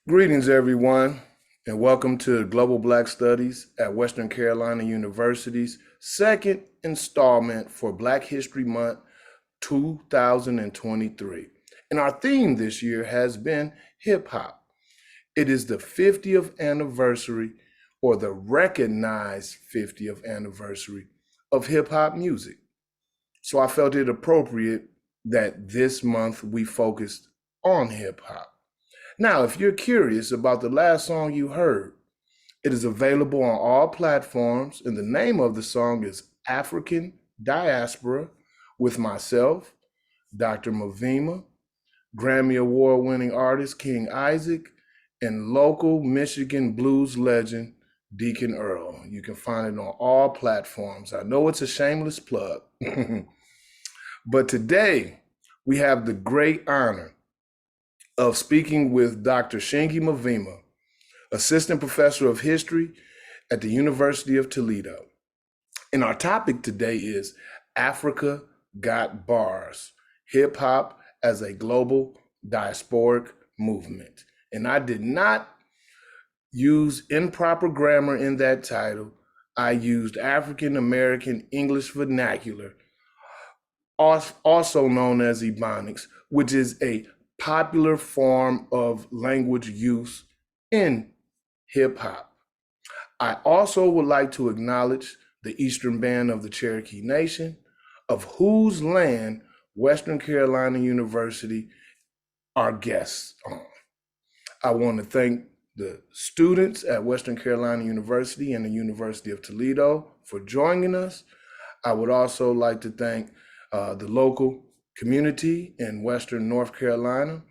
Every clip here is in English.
Greetings, everyone, and welcome to Global Black Studies at Western Carolina University's second installment for Black History Month 2023. And our theme this year has been hip hop. It is the 50th anniversary, or the recognized 50th anniversary of hip hop music. So I felt it appropriate that this month we focused on hip hop. Now, if you're curious about the last song you heard, it is available on all platforms, and the name of the song is African Diaspora with myself, Dr. Mavima, Grammy Award winning artist King Isaac, and local Michigan blues legend Deacon Earl. You can find it on all platforms. I know it's a shameless plug, but today we have the great honor of speaking with Dr. Shingi Mavima, Assistant Professor of History at the University of Toledo. And our topic today is Africa Got Bars, Hip Hop as a Global Diasporic Movement. And I did not use improper grammar in that title. I used African American English vernacular, also known as Ebonics, which is a popular form of language use in hip hop. I also would like to acknowledge the Eastern Band of the Cherokee Nation, of whose land Western Carolina University are guests on. I want to thank the students at Western Carolina University and the University of Toledo for joining us. I would also like to thank the local community in Western North Carolina,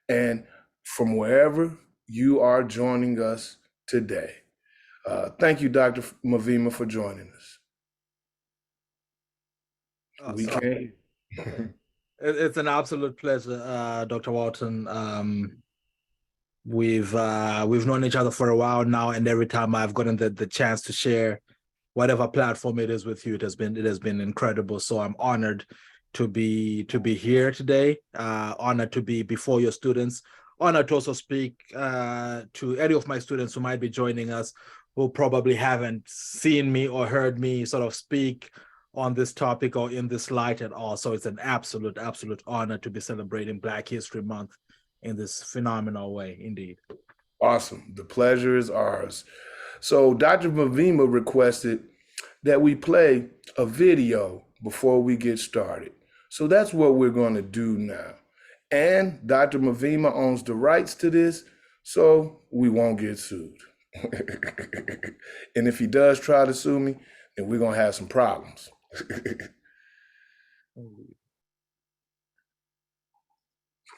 and from wherever you are joining us today. Thank you, Dr. Mavima, for joining us. Awesome. We can. It's an absolute pleasure, Dr. Walton. We've known each other for a while now, and every time I've gotten the chance to share whatever platform it is with you, it has been incredible. So I'm honored to be here today, honored to be before your students, honored to also speak to any of my students who might be joining us who probably haven't seen me or heard me sort of speak on this topic or in this light at all. So it's an absolute honor to be celebrating Black History Month in this phenomenal way, indeed. Awesome. The pleasure is ours. So Dr. Mavima requested that we play a video before we get started. So that's what we're going to do now. And Dr. Mavima owns the rights to this, so we won't get sued. And if he does try to sue me, then we're going to have some problems.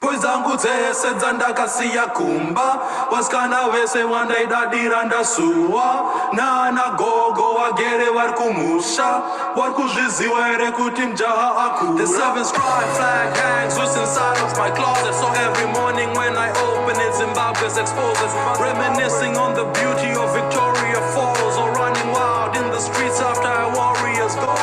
Kwezangu dzese dzandakasiya kumba vasikana vese vandaidadira ndasuwa naanagogo vagere vari kumusha vari kuzviziva here kuti mjaha akura. The seven stripe flag hangs loose inside of my closet, so every morning when I open it, Zimbabwe's exposes, reminiscing on the beauty of Victoria Falls, or running wild in the streets after our warriors go.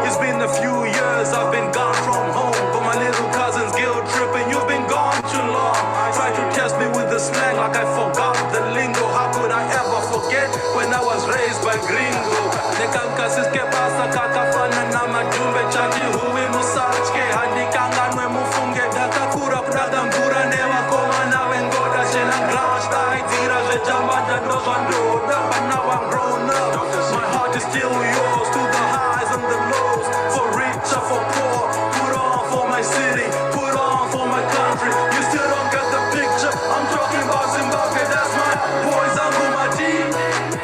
It's been a few years I've been gone from home, but my little cousin's guilt tripping. You've been gone too long. Try to test me with the slang like I forgot the lingo. How could I ever forget when I was raised by gringo? Nekamkasiske pasa kakafana na majumbe chati huwi musachke handikanganwe mufunge dakakura kudagambura nevakoma navengoda shena grash daidzira zvejambanda ndozvandoda. But now I'm grown up, my heart is still yours, to the highs and the lows, for rich or for poor. Put on for my city, put on for my country. You still don't get the picture, I'm talking about Zimbabwe. That's my boys and Mumati,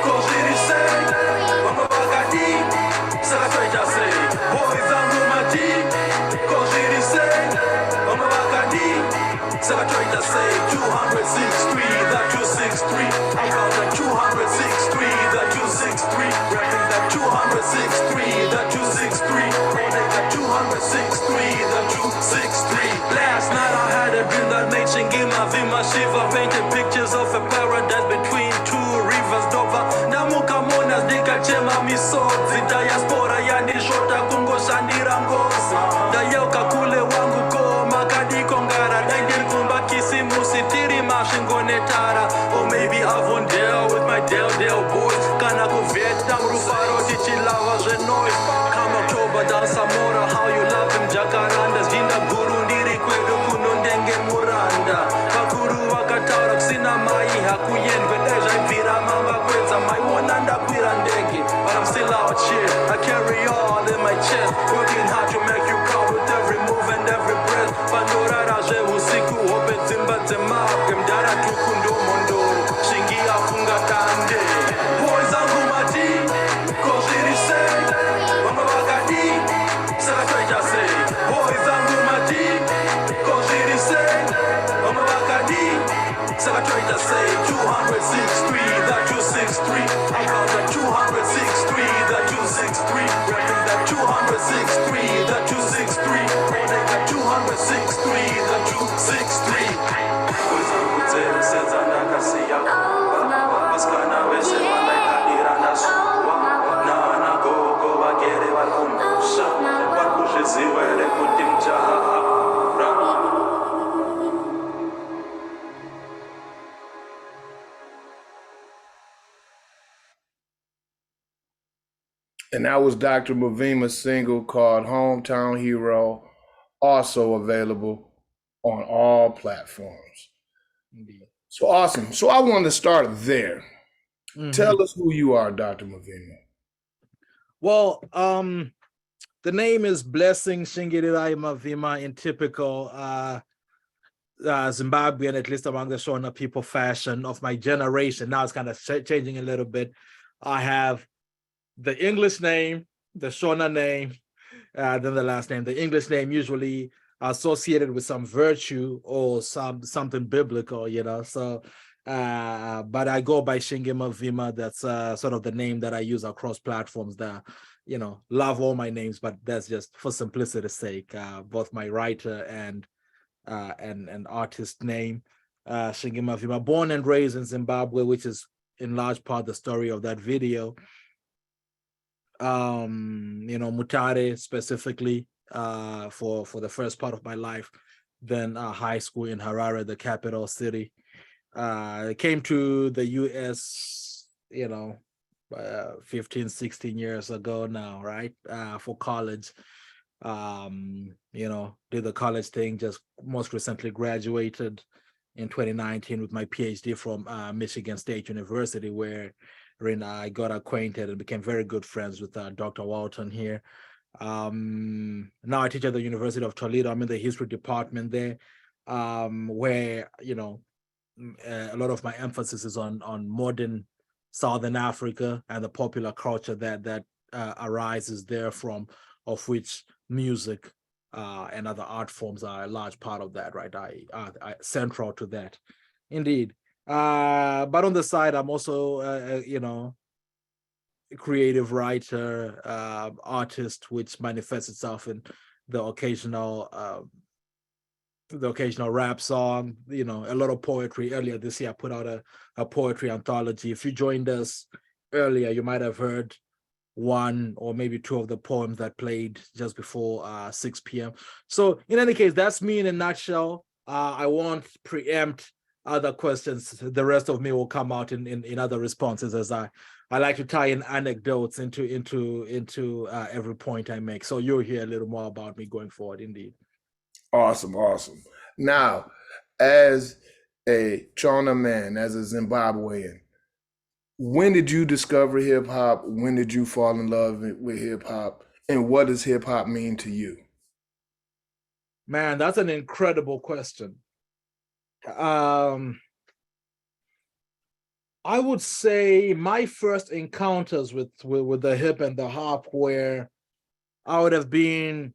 cause it is said Mama Bagadi, Sakatraita say boys and Mumati, cause it is said Mama Bagadi, Sakatraita say 263, that 263. I got that 263, that 263. Rapping that 263, that 263. That 263, that 263. Last night I had a dream that made Shingi Mavima shiver, painted pictures of a paradise between two rivers. Dova Namuka Monas Nikachema Misodzi, diaspora yanishota kungoshandira ngozi. Dayauka kule wangu ko makadi kongara, daindir kumba kisimu sitiri mashingonetara. vandorarazve usiku hope dzimba dzemabwe mdara tukundo mondoro Shingi afunga tande boys angu mati kozviri sei vamwe vakadi saka toita sei boys angu mati kozviri sei vamwe vakadi saka toita sei 263 that 263 around that 263 that 263 repping that 263 that 263 holding that 263 that 263 boys angu dzese dzandakasiya vasikana vese vandaikadira ndasuwa nana gogo vagere vari kumusha vari kuzviziva here kuti mujaha And that was Dr. Mavima's single called Hometown Hero, also available on all platforms. Indeed. So awesome. So I want to start there. Mhm. Tell us who you are, Dr. Mavima. Well, the name is Blessing Shingi Mavima in typical Zimbabwean, at least among the Shona people fashion of my generation. Now it's kind of changing a little bit. I have the English name, the Shona name, then the last name. The English name usually associated with some virtue or something biblical, you know. So, but I go by Shingi Mavima. That's sort of the name that I use across platforms. That, you know, love all my names, but that's just for simplicity's sake. Both my writer and artist name, Shingi Mavima. Born and raised in Zimbabwe, which is in large part the story of that video. You know, Mutare specifically for the first part of my life, then high school in Harare, the capital city. Came to the US, you know, 15, 16 years ago now, right? For college. You know, did the college thing, just most recently graduated in 2019 with my PhD from Michigan State University, where I got acquainted and became very good friends with Dr. Walton here. Now I teach at the University of Toledo. I'm in the history department there, where, you know, a lot of my emphasis is on modern Southern Africa and the popular culture that arises there from, of which music and other art forms are a large part of that, right? I central to that, indeed. But on the side, I'm also, you know, a creative writer, artist, which manifests itself in the occasional rap song, you know, a lot of poetry. Earlier this year, I put out a poetry anthology. If you joined us earlier, you might have heard one or maybe two of the poems that played just before 6 p.m. So in any case, that's me in a nutshell. I won't preempt other questions. The rest of me will come out in other responses, as I like to tie in anecdotes into every point I make. So you'll hear a little more about me going forward, indeed. Awesome, awesome. Now, as a Chona man, as a Zimbabwean, when did you discover hip hop? When did you fall in love with hip hop? And what does hip hop mean to you? Man, that's an incredible question. I would say my first encounters with the hip and the hop were, I would have been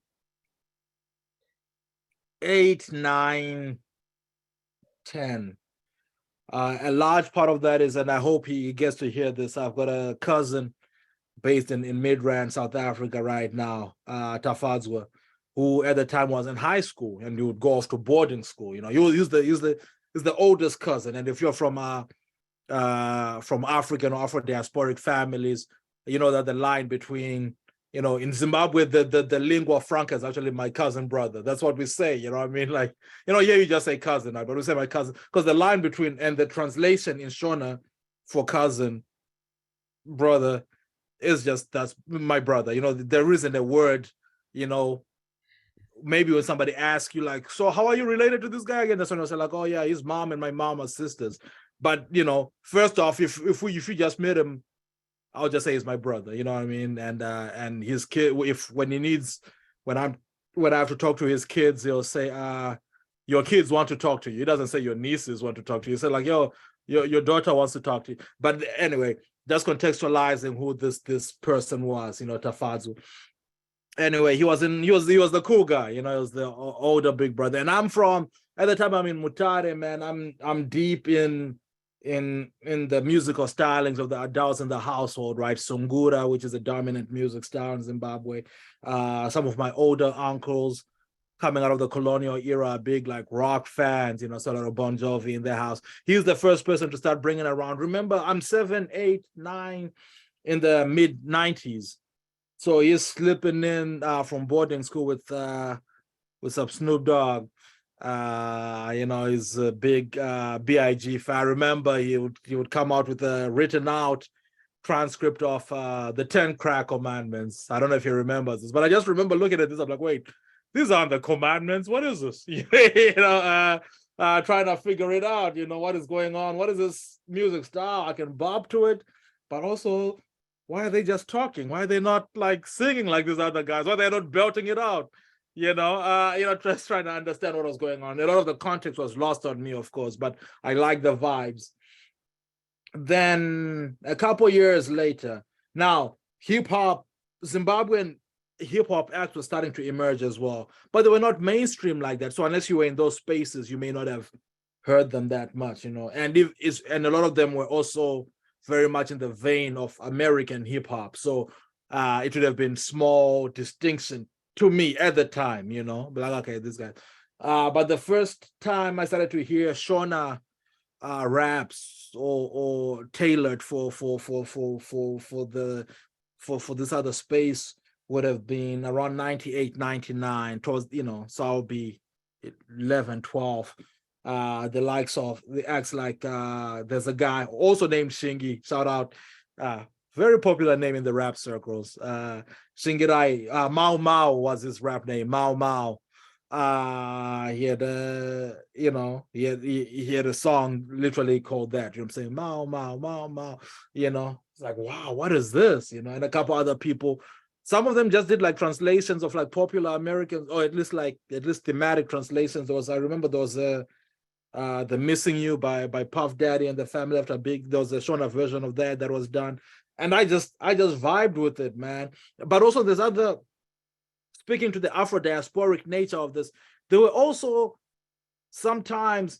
8, 9, 10. A large part of that is, and I hope he gets to hear this, I've got a cousin based in Midrand, South Africa right now, Tafadzwa, who at the time was in high school and he would go off to boarding school. You know, he's the oldest cousin. And if you're from African or Afro-diasporic families, you know that the line between, you know, in Zimbabwe, the lingua franca is actually my cousin brother. That's what we say, you know what I mean? Like, you know, yeah, you just say cousin, but we say my cousin, because the line between, and the translation in Shona for cousin, brother, is just, that's my brother. You know, there isn't a word, you know, maybe when somebody asks you like, so how are you related to this guy again? That's when I say like, oh yeah, his mom and my mom are sisters. But, you know, first off, if you just met him, I'll just say he's my brother, you know what I mean? And his kid, when I'm when I have to talk to his kids, he'll say, your kids want to talk to you. He doesn't say your nieces want to talk to you. He said like, yo, your daughter wants to talk to you. But anyway, just contextualizing who this person was, Tafadzu. Anyway, he was the cool guy, he was the older big brother. And I'm from, at the time I'm in Mutare, man. I'm deep in the musical stylings of the adults in the household, right? Sungura, which is a dominant music style in Zimbabwe. Some of my older uncles coming out of the colonial era are big like rock fans, sort of Bon Jovi in their house. He was the first person to start bringing around. Remember, I'm 7, 8, 9 in the mid 90s. So he's slipping in from boarding school with some Snoop Dogg. He's a big BIG fan. I remember he would come out with a written out transcript of the 10 crack commandments. I don't know if he remembers this, but I just remember looking at this. I'm like, wait, these aren't the commandments. What is this? Trying to figure it out. What is going on? What is this music style? I can bob to it, but also, why are they just talking? Why are they not like singing like these other guys? Why are they not belting it out? Just trying to understand what was going on. A lot of the context was lost on me, of course, but I like the vibes. Then a couple years later, now hip-hop, Zimbabwean hip-hop acts were starting to emerge as well, but they were not mainstream like that. So unless you were in those spaces, you may not have heard them that much, and a lot of them were also very much in the vein of American hip-hop. So it would have been small distinction to me at the time, like, okay, this guy. But the first time I started to hear Shona raps or tailored for this other space would have been around 98, 99, towards, so I'll be 11, 12. The likes of the acts like there's a guy also named Shingi, shout out, very popular name in the rap circles. Shingirai, Mao Mao was his rap name, Mao Mao. He had he had a song literally called that. I'm saying? Mao Mao Mao Mao. It's like, wow, what is this? And a couple other people. Some of them just did like translations of like popular Americans, or at least thematic translations. I remember there was a The Missing You by Puff Daddy and the Family After Big. There was a Shona version of that was done. And I just vibed with it, man. But also there's other, speaking to the Afro-diasporic nature of this, there were also sometimes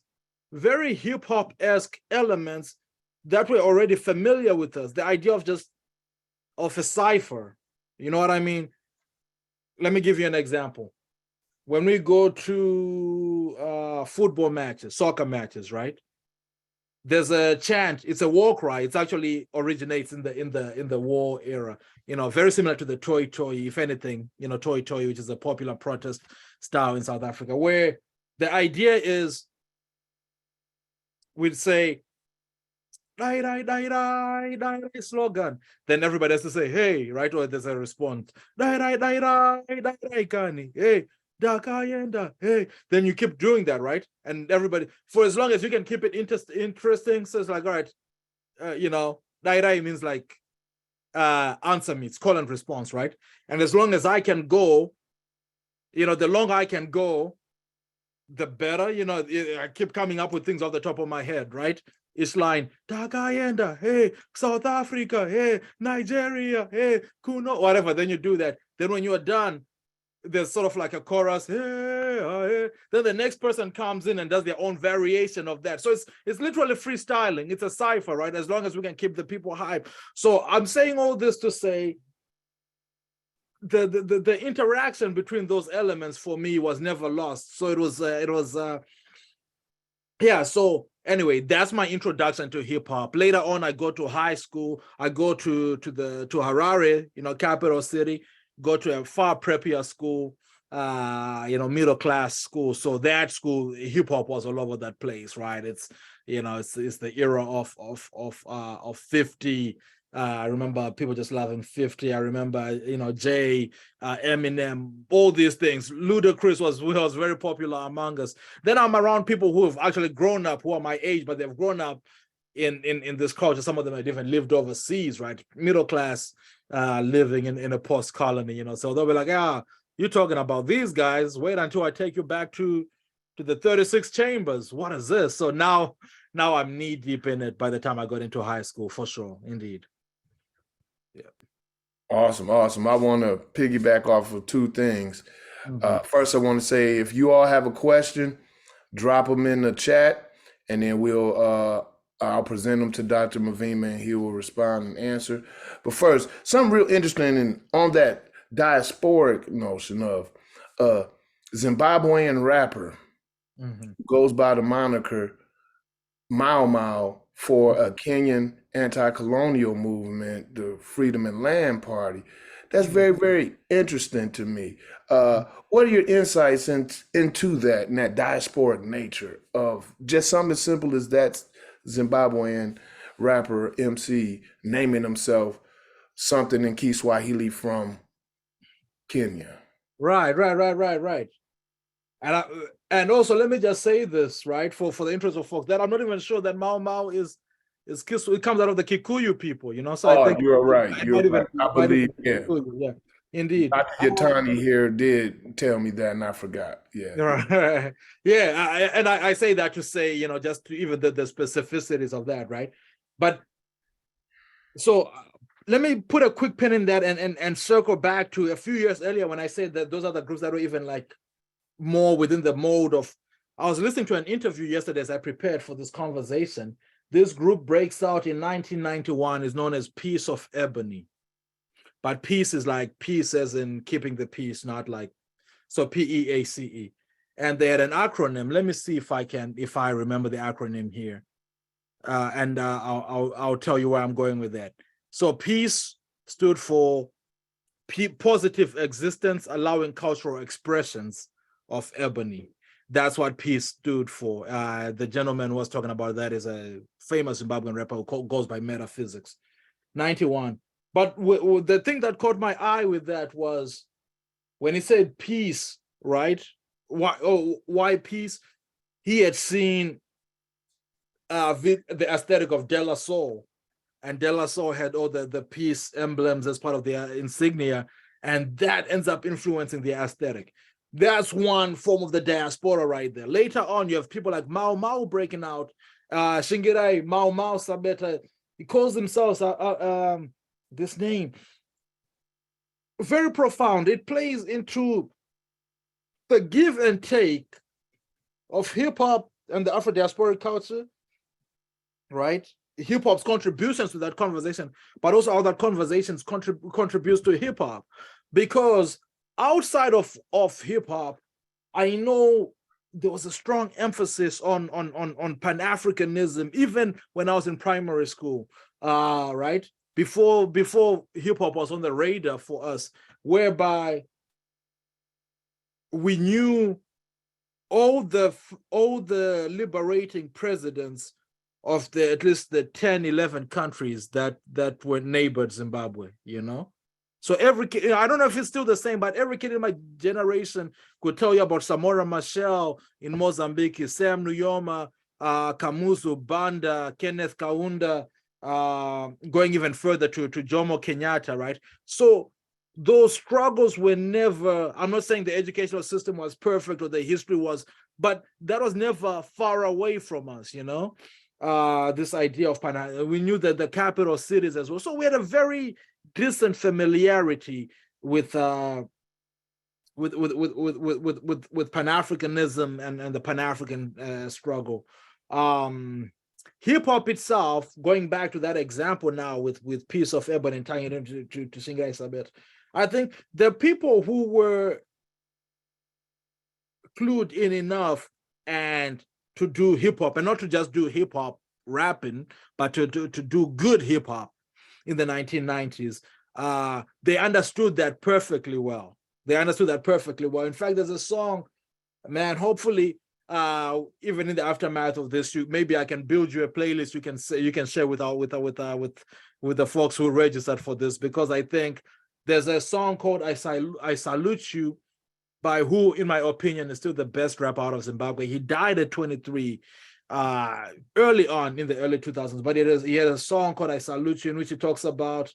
very hip-hop-esque elements that were already familiar with us. The idea of a cipher, you know what I mean? Let me give you an example. When we go to football matches, soccer matches, right? There's a chant. It's a war cry. It actually originates in the war era. Very similar to the Toi Toi. If anything, Toi Toi, which is a popular protest style in South Africa, where the idea is we'd say "die die die die die" slogan. Then everybody has to say "hey," right? Or there's a response "die die die die die die kani hey." Hey, then you keep doing that, right? And everybody, for as long as you can keep it interesting, so it's like, all right, Dairai means like answer me, it's call and response, right? And as long as I can go, the longer I can go, the better. I keep coming up with things off the top of my head, right? It's line Dagayenda, hey, South Africa, hey, Nigeria, hey, Kuno, whatever. Then you do that. Then when you are done, there's sort of like a chorus, hey, hey. Then the next person comes in and does their own variation of that. So it's literally freestyling. It's a cipher, right? As long as we can keep the people hyped. So I'm saying all this to say the interaction between those elements for me was never lost. So it was so anyway, that's my introduction to hip hop. Later on, I go to high school. I go to Harare, capital city. Go to a far preppier school, middle class school. So that school, hip hop was all over that place, right? It's it's the era of 50. I remember people just loving 50. I remember Jay, Eminem, all these things. Ludacris was very popular among us. Then I'm around people who have actually grown up, who are my age, but they've grown up in this culture. Some of them have even lived overseas, right? Middle class living in a post colony, so they'll be like, you're talking about these guys. Wait until I take you back to the 36 chambers. What is this? So now I'm knee deep in it by the time I got into high school, for sure. Indeed. Yeah. Awesome. I want to piggyback off of two things. First, I want to say if you all have a question, drop them in the chat, and then I'll present them to Dr. Mavima, and he will respond and answer. But first, something real interesting on that diasporic notion of Zimbabwean rapper goes by the moniker Mau Mau for a Kenyan anti-colonial movement, the Freedom and Land Party. That's very, very interesting to me. What are your insights into that and that diasporic nature of just something as simple as that Zimbabwean rapper MC naming himself something in Kiswahili from Kenya? Right. And also, let me just say this, right, for the interest of folks, that I'm not even sure that Mau Mau is Kisu. It comes out of the Kikuyu people, So I think you're right. I believe, yeah. Kikuyu, yeah, indeed. Dr. Yatani here did tell me that, and I forgot. Yeah. Right. Yeah, I say that to say, just to even the specificities of that, right? But so let me put a quick pin in that and circle back to a few years earlier when I said that those are the groups that were even like more within the mode of. I was listening to an interview yesterday as I prepared for this conversation. This group breaks out in 1991, is known as Peace of Ebony. But peace is like peace as in keeping the peace, not like, so PEACE. And they had an acronym. Let me see if I remember the acronym here. And I'll tell you where I'm going with that. So peace stood for positive existence, allowing cultural expressions of ebony. That's what peace stood for. The gentleman was talking about that is a famous Zimbabwean rapper who goes by Metaphysics. 91. But the thing that caught my eye with that was when he said peace, right? Why peace? He had seen the aesthetic of De La Soul, and De La Soul had all the peace emblems as part of their insignia, and that ends up influencing the aesthetic. That's one form of the diaspora right there. Later on, you have people like Mau Mau breaking out. Shingi Mau Mau Sabeta, he calls themselves this name. Very profound. It plays into the give and take of hip-hop and the Afro-diasporic culture, right? Hip-hop's contributions to that conversation, but also how that conversations contributes to hip-hop. Because outside of hip-hop, I know there was a strong emphasis on Pan-Africanism, even when I was in primary school, right? Before hip-hop was on the radar for us, whereby we knew all the liberating presidents of at least the 10, 11 countries that were neighbored Zimbabwe, So every kid, I don't know if it's still the same, but every kid in my generation could tell you about Samora Machel in Mozambique, Sam Nujoma, Kamuzu Banda, Kenneth Kaunda, going even further to Jomo Kenyatta, right? So those struggles were never, I'm not saying the educational system was perfect or the history was, but that was never far away from us, this idea of we knew that the capital cities as well. So we had a very distant familiarity with Pan-Africanism and the Pan-African struggle. Hip-hop itself, going back to that example now with Piece of Ebony and tying it into to Shingi Sabet, I think the people who were clued in enough and to do hip-hop, and not to just do hip-hop rapping, but to do good hip-hop in the 1990s, they understood that perfectly well. In fact, there's a song, man, hopefully, even in the aftermath of this, maybe I can build you a playlist you can share with the folks who registered for this, because I think there's a song called I Salute You, by who, in my opinion, is still the best rapper out of Zimbabwe. He died at 23, early on in the early 2000s, but he had a song called I Salute You, in which he talks about,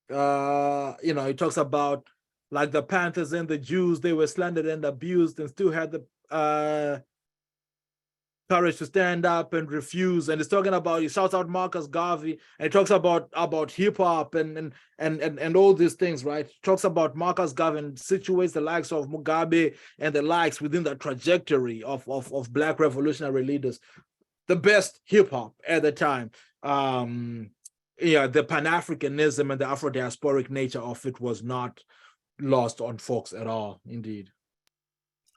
he talks about like the Panthers and the Jews, they were slandered and abused and still had the courage to stand up and refuse. And he's talking about, he shouts out Marcus Garvey, and he talks about hip hop and all these things, right? He talks about Marcus Garvey and situates the likes of Mugabe and the likes within the trajectory of Black revolutionary leaders. The best hip hop at the time. The Pan-Africanism and the Afro-diasporic nature of it was not lost on folks at all, indeed.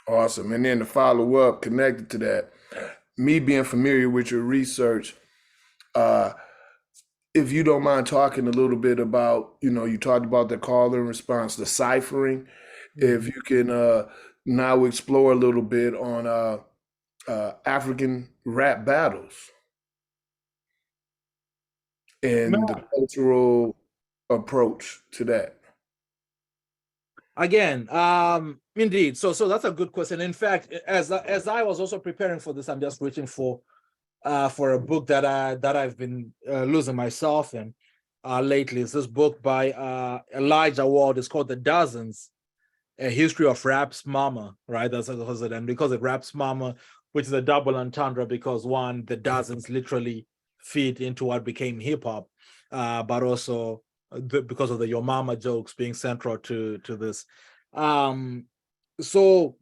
Awesome. And then to follow up, connected to that, me being familiar with your research, if you don't mind talking a little bit about, you talked about the call and response, the ciphering. If you can now explore a little bit on African rap battles and the cultural approach to that. Again, indeed. So that's a good question. In fact, as I was also preparing for this, I'm just reaching for a book that I've been losing myself in lately. It's this book by Elijah Ward. It's called The Dozens: A History of Rap's Mama. Right? That's it. And because it Rap's Mama, which is a double entendre, because one, the dozens literally feed into what became hip hop, but also because of the Your Mama jokes being central to this. So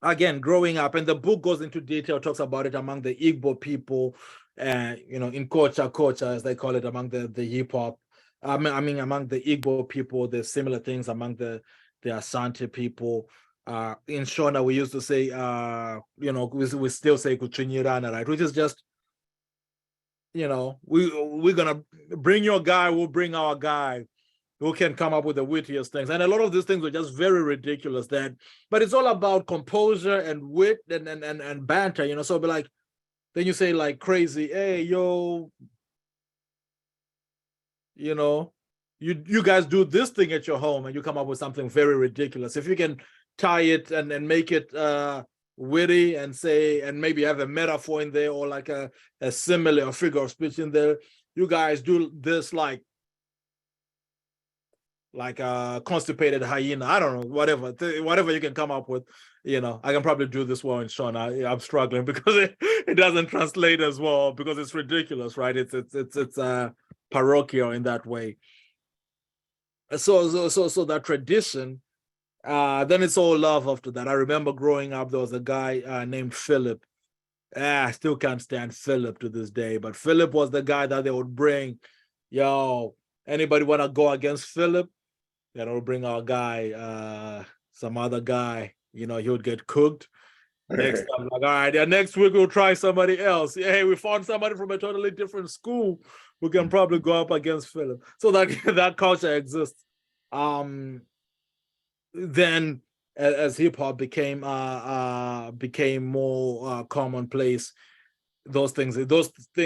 again, growing up, and the book goes into detail, talks about it among the Igbo people, in Kocha, as they call it, among the hip hop. I mean, among the Igbo people, there's similar things among the Asante people. In Shona, we used to say, we still say Kuchinyirana, right? Which is just, we're gonna bring your guy, we'll bring our guy who can come up with the wittiest things. And a lot of these things were just very ridiculous but it's all about composure and wit and banter, so be like, then you say like crazy, hey, yo, you guys do this thing at your home, and you come up with something very ridiculous. If you can tie it and make it witty and say, and maybe have a metaphor in there, or like a simile or figure of speech in there, you guys do this like a constipated hyena. I don't know, whatever you can come up with. I can probably do this well in Sean. I'm struggling because it doesn't translate as well, because it's ridiculous, right? It's parochial in that way. So that tradition, then it's all love after that. I remember growing up, there was a guy named Philip. I still can't stand Philip to this day, but Philip was the guy that they would bring. Yo, anybody want to go against Philip? We'll bring our guy, some other guy, he would get cooked. Next time, like, all right, next week we'll try somebody else. Yeah, hey, we found somebody from a totally different school who can probably go up against Philip. So that culture exists. Then as hip hop became more commonplace, those things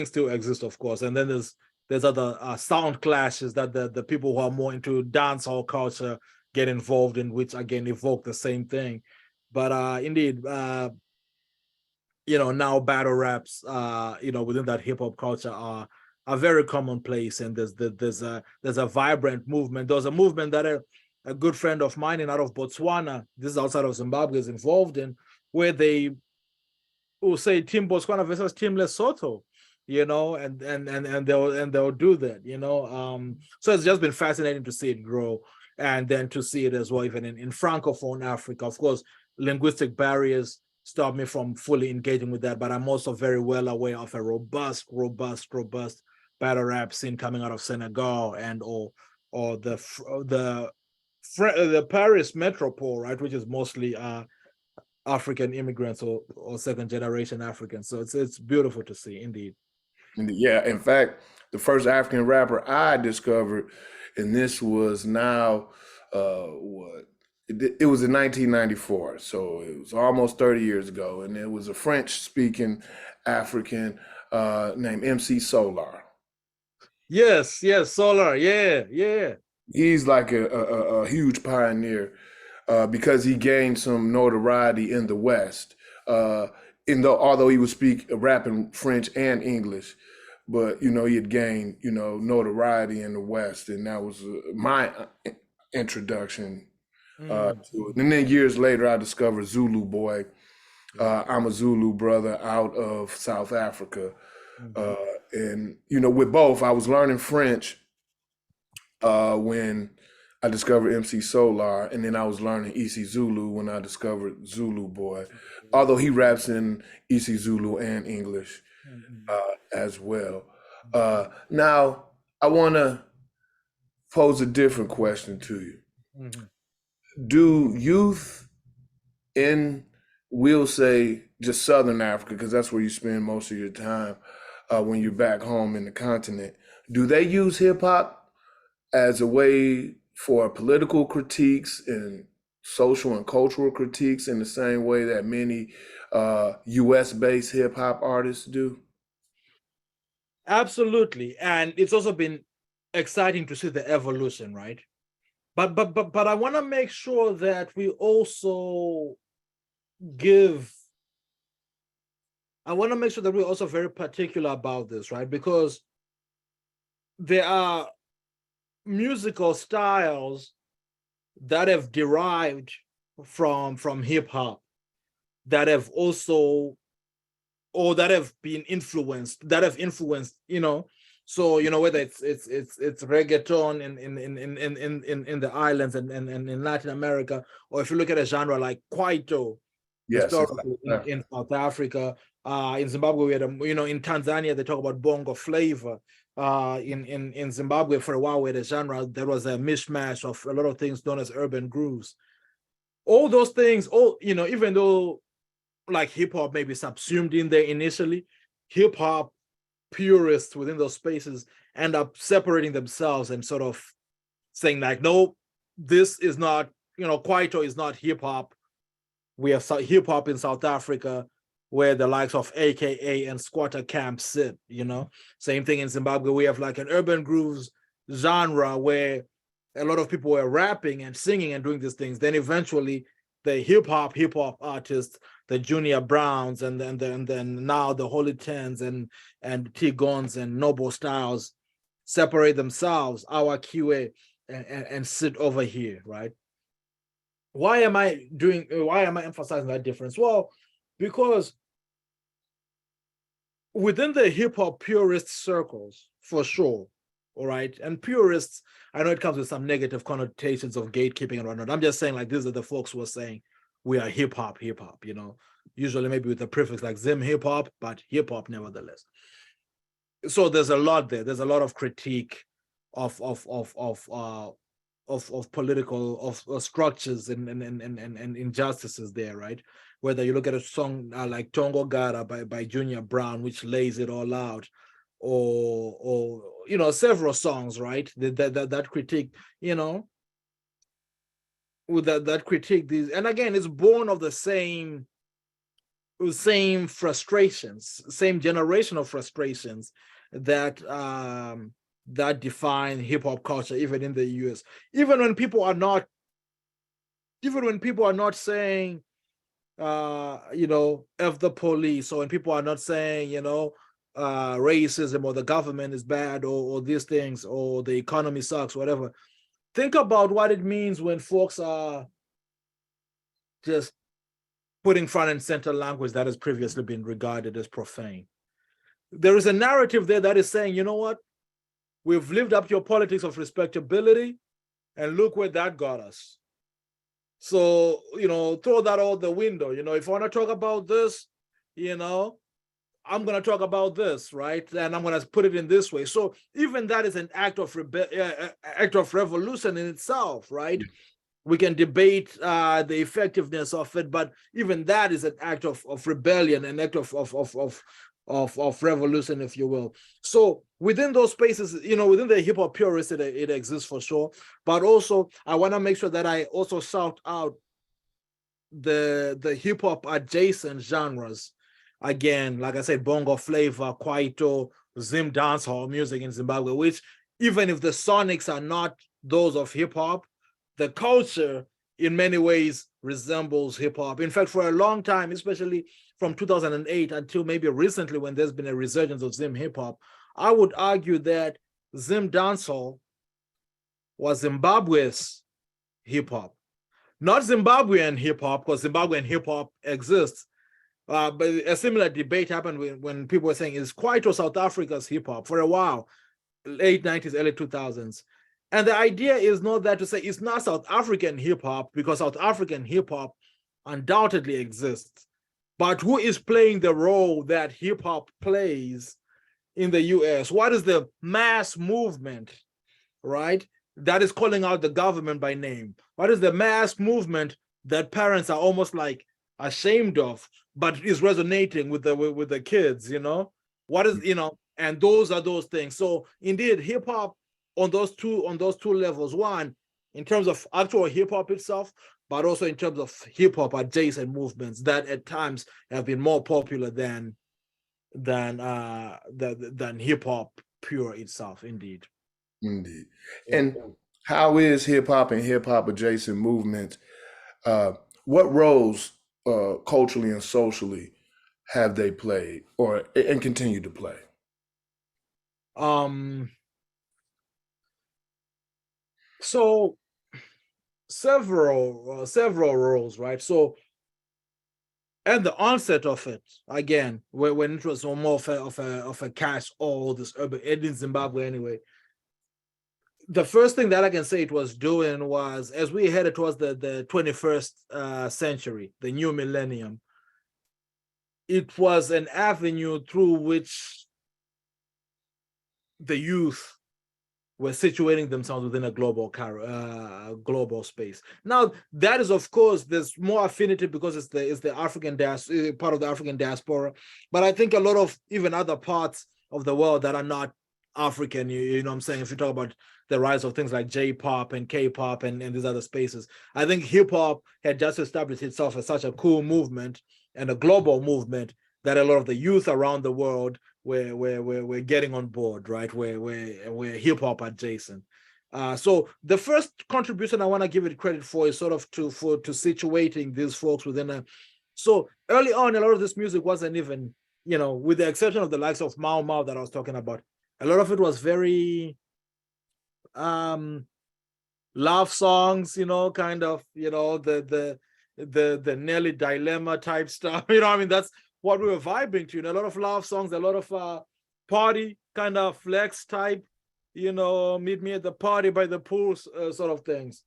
still exist, of course. And then there's other sound clashes that the people who are more into dancehall culture get involved in, which again evoke the same thing. But indeed, now battle raps, within that hip hop culture are very commonplace, and there's a vibrant movement. There's a movement that a good friend of mine out of Botswana, this is outside of Zimbabwe, is involved in, where they will say Team Botswana versus Team Lesotho, and they'll do that, so it's just been fascinating to see it grow, and then to see it as well even in Francophone Africa. Of course, linguistic barriers stop me from fully engaging with that, but I'm also very well aware of a robust battle rap scene coming out of Senegal and or the Paris metropole, right, which is mostly African immigrants or second generation Africans. So it's beautiful to see, indeed. Yeah, in fact, the first African rapper I discovered, and this was now it was in 1994, so it was almost 30 years ago, and it was a French-speaking African named MC Solar. Yes, Solar, yeah. He's like a huge pioneer because he gained some notoriety in the West. Although he would speak rap in French and English, but he had gained notoriety in the West, and that was my introduction to it. And then years later, I discovered Zulu Boy. I'm a Zulu brother out of South Africa. And, you know, with both, I was learning French when I discovered MC Solar, and then I was learning EC Zulu when I discovered Zulu Boy, although he raps in EC Zulu and English as well. Now, I want to pose a different question to you. Do youth in, we'll say, just Southern Africa, because that's where you spend most of your time when you're back home in the continent, do they use hip hop as a way for political critiques and social and cultural critiques in the same way that many US-based hip hop artists do? Absolutely. And it's also been exciting to see the evolution, right? But I want to make sure that we also we're also very particular about this, right? Because there are musical styles that have derived from hip hop that have also, or that have influenced, you know. So, you know, whether it's reggaeton in the islands and in Latin America, or if you look at a genre like Kwaito, Yes, in South Africa, in Zimbabwe, we had in Tanzania they talk about bongo flavor. In Zimbabwe for a while we had a genre that was a mishmash of a lot of things known as urban grooves. All those things, even though like hip hop may be subsumed in there initially, hip hop purists within those spaces end up separating themselves and sort of saying like, no, this is not, Kwaito is not hip hop. We have hip hop in South Africa where the likes of AKA and Squatter Camp sit, Same thing in Zimbabwe. We have like an urban grooves genre where a lot of people were rapping and singing and doing these things. Then eventually the hip hop artists, the Junior Browns and then now the Holy Tens and T-Gons and Noble Styles separate themselves, our QA, and sit over here, right? Why am I emphasizing that difference? Well, because within the hip hop purist circles, for sure, all right, and purists, I know it comes with some negative connotations of gatekeeping and whatnot. I'm just saying, like, these are the folks who are saying we are hip hop, usually maybe with a prefix like Zim hip hop, but hip hop nevertheless. So there's a lot there. There's a lot of critique of political structures and injustices there, right? Whether you look at a song like Tongo Gara by Junior Brown, which lays it all out, or several songs, right? That critique, with that critique these, and again, it's born of the same frustrations, same generational frustrations that that define hip hop culture, even in the US. Even when people are not saying, F the police, or when people are not saying, racism or the government is bad or these things or the economy sucks, whatever. Think about what it means when folks are just putting front and center language that has previously been regarded as profane. There is a narrative there that is saying, you know what? We've lived up to your politics of respectability, and look where that got us. So, throw that out the window. If I want to talk about this, I'm going to talk about this, right? And I'm going to put it in this way. So even that is an act of revolution in itself, right? We can debate the effectiveness of it, but even that is an act of rebellion, an act of revolution, if you will. So within those spaces, within the hip hop purists, it exists for sure. But also, I want to make sure that I also shout out the hip hop adjacent genres. Again, like I said, bongo flavor, kwaito, Zim dancehall music in Zimbabwe, which even if the sonics are not those of hip hop, the culture in many ways resembles hip hop. In fact, for a long time, especially from 2008 until maybe recently when there's been a resurgence of Zim hip hop, I would argue that Zim dancehall was Zimbabwe's hip hop. not Zimbabwean hip hop, because Zimbabwean hip hop exists. But a similar debate happened when people were saying, is Kwaito South Africa's hip hop for a while, late 90s, early 2000s. And the idea is not that to say it's not South African hip hop, because South African hip hop undoubtedly exists. But who is playing the role that hip hop plays in the US? What is the mass movement, right, that is calling out the government by name? What is the mass movement that parents are almost like ashamed of, but is resonating with the kids, you know? What is, you know, and those are those things. So indeed, hip hop on those two levels. One, in terms of actual hip hop itself, but also in terms of hip hop adjacent movements that at times have been more popular than hip hop pure itself. Indeed. Indeed. And how is hip hop and hip hop adjacent movements? What roles culturally and socially have they played and continue to play? So several roles, right? So at the onset of it, again, when it was more of a cash, all this urban in Zimbabwe anyway, the first thing that I can say it was doing was, as we headed towards the 21st century, the new millennium, it was an avenue through which the youth were situating themselves within a global space. Now, that is, of course, there's more affinity because it's the African part of the African diaspora. But I think a lot of even other parts of the world that are not African, you know what I'm saying? If you talk about the rise of things like J-pop and K-pop and these other spaces, I think hip-hop had just established itself as such a cool movement and a global movement that a lot of the youth around the world we're getting on board, right? We're hip hop adjacent. So the first contribution I want to give it credit for is sort of to situating these folks within a. So early on, a lot of this music wasn't even, you know, with the exception of the likes of Mau Mau that I was talking about, a lot of it was very love songs, you know, kind of, you know, the Nelly dilemma type stuff. You know what I mean? That's what we were vibing to, you know, a lot of love songs, a lot of party kind of flex type, you know, meet me at the party by the pool sort of things.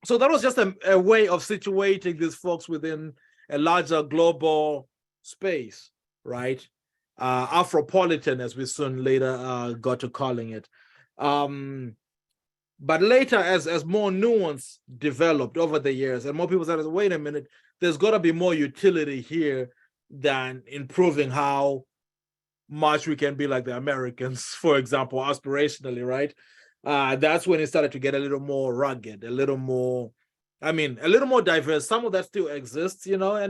So that was just a way of situating these folks within a larger global space, right? Afropolitan, as we soon later got to calling it. But later, as more nuance developed over the years, and more people said, wait a minute, there's got to be more utility here than improving how much we can be like the Americans, for example, aspirationally, right? That's when it started to get a little more rugged, a little more diverse. Some of that still exists, you know,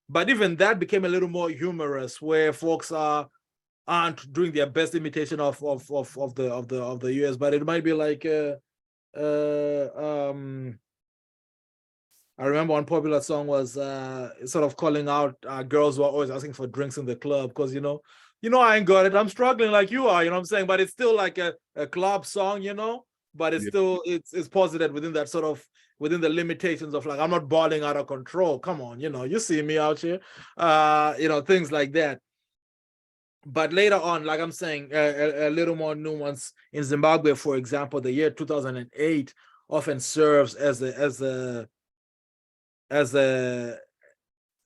but even that became a little more humorous, where folks aren't doing their best imitation of the US, but it might be like I remember one popular song was sort of calling out girls who are always asking for drinks in the club because, you know, I ain't got it. I'm struggling like you are, you know what I'm saying? But it's still like a club song, you know, but it's still, it's posited within that sort of, within the limitations of like, I'm not balling out of control. Come on, you know, you see me out here, you know, things like that. But later on, like I'm saying, a little more nuance in Zimbabwe, for example, the year 2008 often serves as a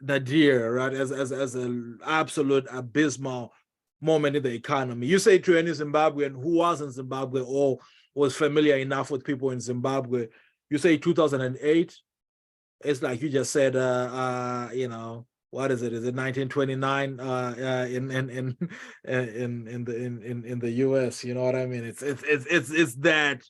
nadir, right? As an absolute abysmal moment in the economy. You say to any Zimbabwean who was in Zimbabwe or was familiar enough with people in Zimbabwe, you say 2008, it's like you just said, you know, what is it? Is it 1929 in the US? You know what I mean? It's that,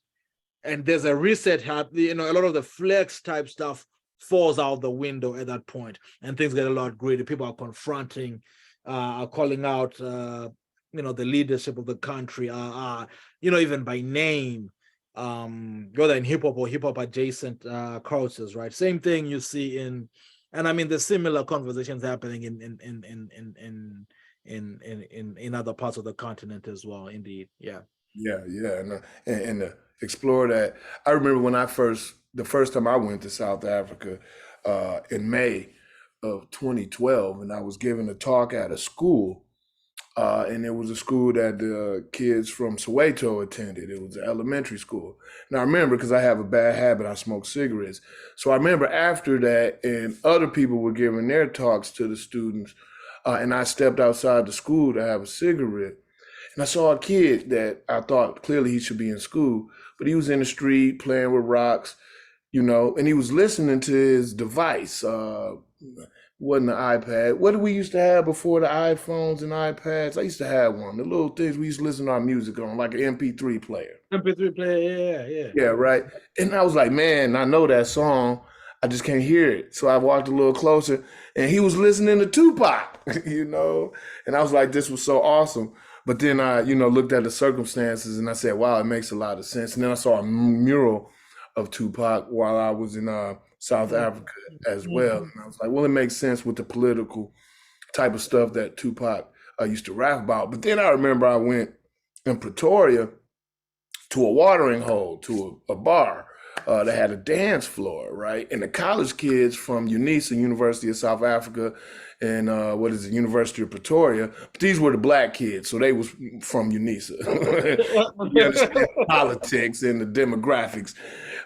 and there's a reset happening. You know, a lot of the flex type stuff falls out the window at that point, and things get a lot gritty. People are confronting, are calling out, you know, the leadership of the country, you know, even by name, whether in hip hop or hip hop adjacent cultures, right? Same thing you see in, and I mean, there's similar conversations happening in other parts of the continent as well. Indeed, yeah. Yeah, and to explore that. I remember when the first time I went to South Africa in May of 2012, and I was giving a talk at a school, and it was a school that the kids from Soweto attended. It was an elementary school. And I remember because I have a bad habit, I smoke cigarettes. So I remember after that, and other people were giving their talks to the students, and I stepped outside the school to have a cigarette. And I saw a kid that I thought clearly he should be in school, but he was in the street playing with rocks, and he was listening to his device. Wasn't the iPad. What did we used to have before the iPhones and iPads? I used to have one. The little things we used to listen to our music on, like an MP3 player. MP3 player, yeah. Yeah, right. And I was like, man, I know that song. I just can't hear it. So I walked a little closer and he was listening to Tupac, and I was like, this was so awesome. But then I, looked at the circumstances and I said, wow, it makes a lot of sense. And then I saw a mural of Tupac while I was in South Africa as well. And I was like, well, it makes sense with the political type of stuff that Tupac used to rap about. But then I remember I went in Pretoria to a watering hole, to a bar that had a dance floor, right? And the college kids from UNISA, University of South Africa, and University of Pretoria. But these were the black kids, so they was from UNISA. You understand politics and the demographics.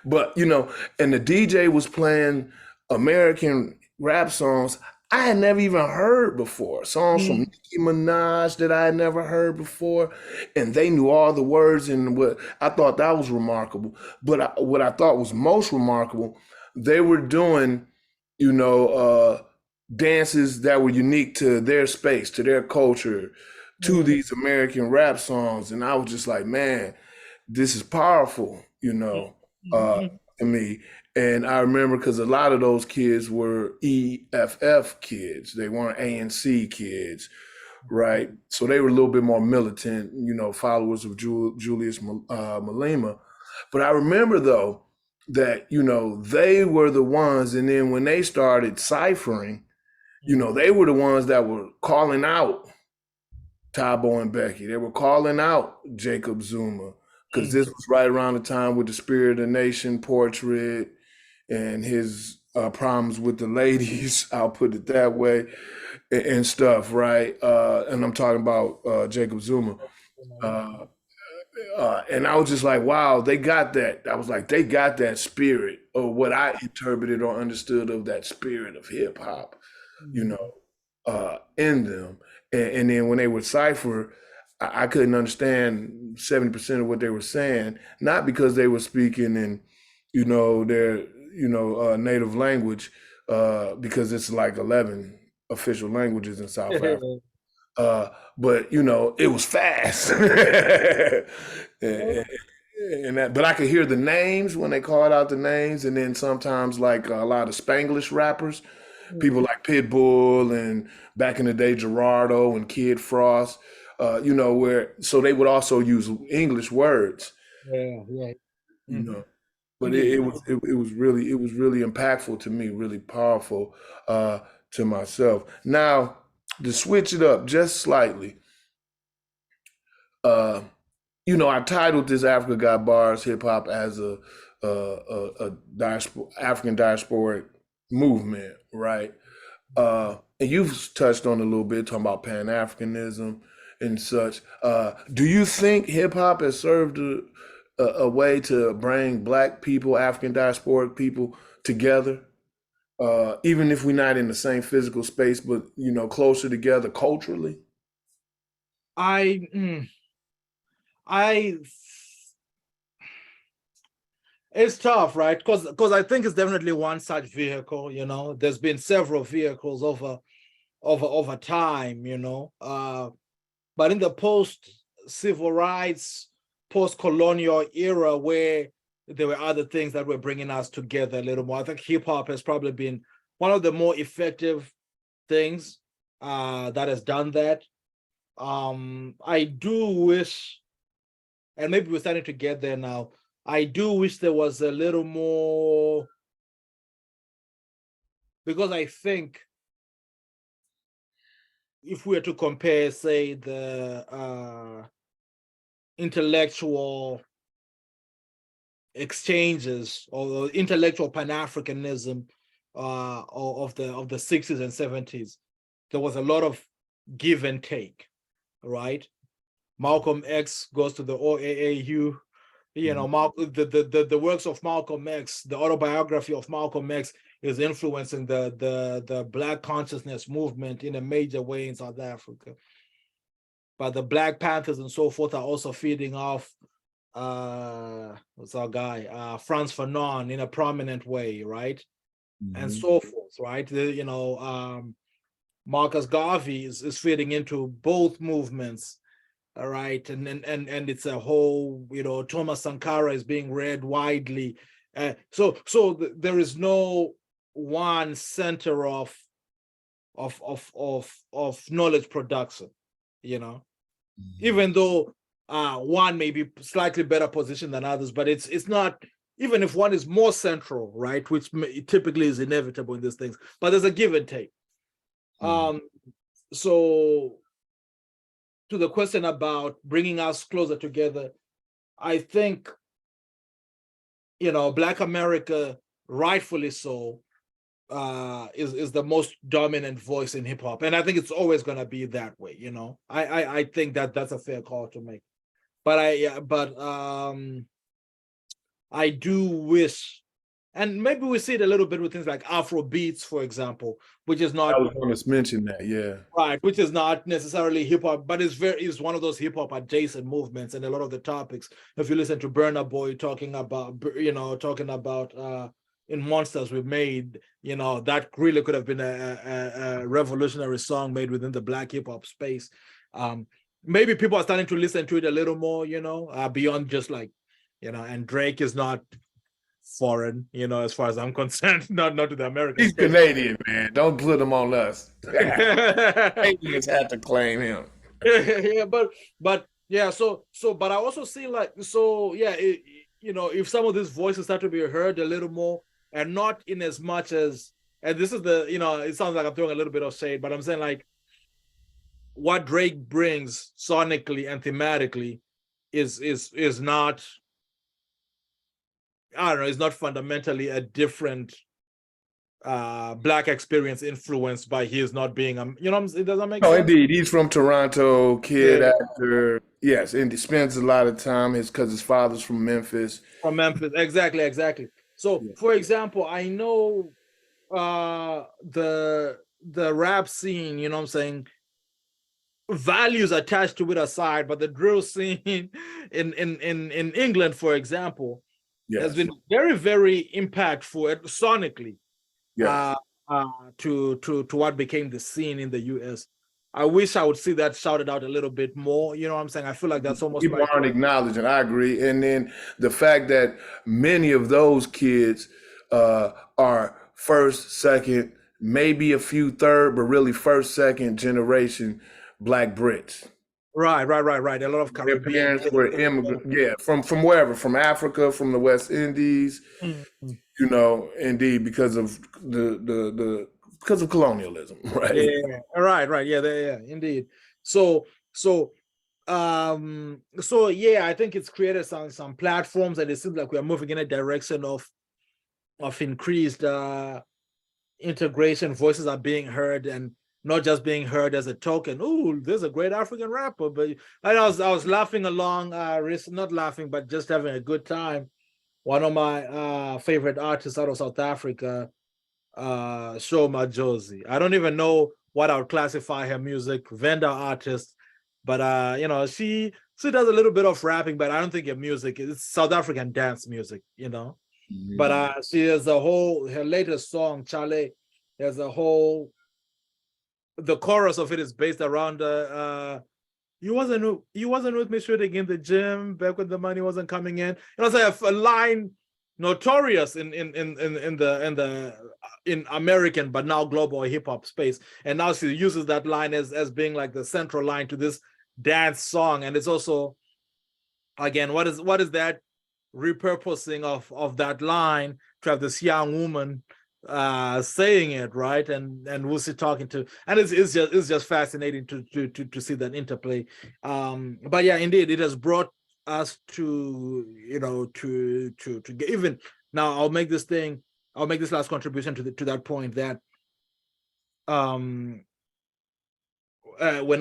But, and the DJ was playing American rap songs I had never even heard before. Songs from Nicki Minaj that I had never heard before. And they knew all the words, and what I thought that was remarkable. But what I thought was most remarkable, they were doing, dances that were unique to their space, to their culture, to these American rap songs. And I was just like, man, this is powerful, to me. And I remember because a lot of those kids were EFF kids. They weren't ANC kids, right? So they were a little bit more militant, followers of Julius Malema. But I remember, though, that, they were the ones, and then when they started ciphering, they were the ones that were calling out Thabo and Becky. They were calling out Jacob Zuma because this was right around the time with the Spirit of the Nation portrait and his problems with the ladies, I'll put it that way, and stuff, right? And I'm talking about Jacob Zuma. And I was just like, wow, they got that. I was like, they got that spirit, or what I interpreted or understood of that spirit of hip hop, in them. And then when they would cipher, I couldn't understand 70% of what they were saying, not because they were speaking in, their, native language, because it's like 11 official languages in South Africa. But it was fast. But I could hear the names when they called out the names, and then sometimes like a lot of Spanglish rappers, people like Pitbull and back in the day Gerardo and Kid Frost, where so they would also use English words. Yeah. But it was really impactful to me, really powerful to myself. Now, to switch it up just slightly, I titled this Africa Got Bars Hip Hop as a African diasporic movement, right? And you've touched on it a little bit, talking about Pan-Africanism and such. Do you think hip hop has served a way to bring Black people, African diasporic people together? Even if we're not in the same physical space, but closer together culturally. It's tough, right? Because I think it's definitely one such vehicle. There's been several vehicles over time. But in the post-civil rights, post-colonial era, where there were other things that were bringing us together a little more, I think hip hop has probably been one of the more effective things that has done that. I do wish, and maybe we're starting to get there now, I do wish there was a little more, because I think if we were to compare, say, the intellectual exchanges or intellectual Pan-Africanism of the 60s and 70s. There was a lot of give and take, right? Malcolm X goes to the OAAU. You know, the works of Malcolm X, the autobiography of Malcolm X is influencing the Black consciousness movement in a major way in South Africa. But the Black Panthers and so forth are also feeding off what's our guy, Frantz Fanon in a prominent way, right? And so forth, right? Marcus Garvey is fitting into both movements, all right, and it's a whole, Thomas Sankara is being read widely, so there is no one center of knowledge production, even though one may be slightly better positioned than others, but it's not. Even if one is more central, right, which typically is inevitable in these things, but there's a give and take. So to the question about bringing us closer together, I think, Black America, rightfully so, is the most dominant voice in hip hop. And I think it's always going to be that way, I think that's a fair call to make. But I do wish, and maybe we see it a little bit with things like Afro beats, for example, which is not. I was going to mention that, yeah. Right, which is not necessarily hip hop, but is one of those hip hop adjacent movements, and a lot of the topics. If you listen to Burna Boy talking about in Monsters We Made, that really could have been a revolutionary song made within the Black hip hop space. Maybe people are starting to listen to it a little more, beyond just like. And Drake is not foreign, as far as I'm concerned, not to the Americans. He's Canadian, man. Don't put him on us. Canadians have to claim him. Yeah, but yeah, but I also see if some of these voices start to be heard a little more, and not in as much as, and this is it sounds like I'm throwing a little bit of shade, but I'm saying like what Drake brings sonically and thematically is not. I don't know, it's not fundamentally a different Black experience influenced by his not being, it doesn't make sense? No, indeed. He's from Toronto, kid, actor. Yes, and he spends a lot of time because his father's from Memphis. From Memphis, exactly. So, for example, I know the rap scene, values attached to it aside, but the drill scene in England, for example, has been very, very impactful sonically to what became the scene in the US. I wish I would see that shouted out a little bit more. You know what I'm saying? I feel like that's almost people aren't acknowledging. I agree. And then the fact that many of those kids are first, second, maybe a few third, but really first, second generation Black Brits. Right. A lot of Caribbean. Their parents were immigrants, from wherever, from Africa, from the West Indies, indeed, because of because of colonialism, right? Yeah, right. Yeah, indeed. So I think it's created some platforms, and it seems like we are moving in a direction of increased integration. Voices are being heard, and not just being heard as a token. Oh, there's a great African rapper. But I was laughing along, not laughing, but just having a good time. One of my favorite artists out of South Africa, Shoma Josie. I don't even know what I would classify her music, vendor artist, but she does a little bit of rapping, but I don't think her music is South African dance music, But she has her latest song, Chale, there's a whole. The chorus of it is based around you wasn't with me shooting in the gym back when the money wasn't coming in. It's a line notorious in American but now global hip hop space, and now she uses that line as being like the central line to this dance song. And it's also, again, what is that repurposing of that line to have this young woman saying it, right, and Wusi talking to, and it's just fascinating to see that interplay. But yeah, indeed, it has brought us to, you know, to get even now. I'll make this last contribution to that point that when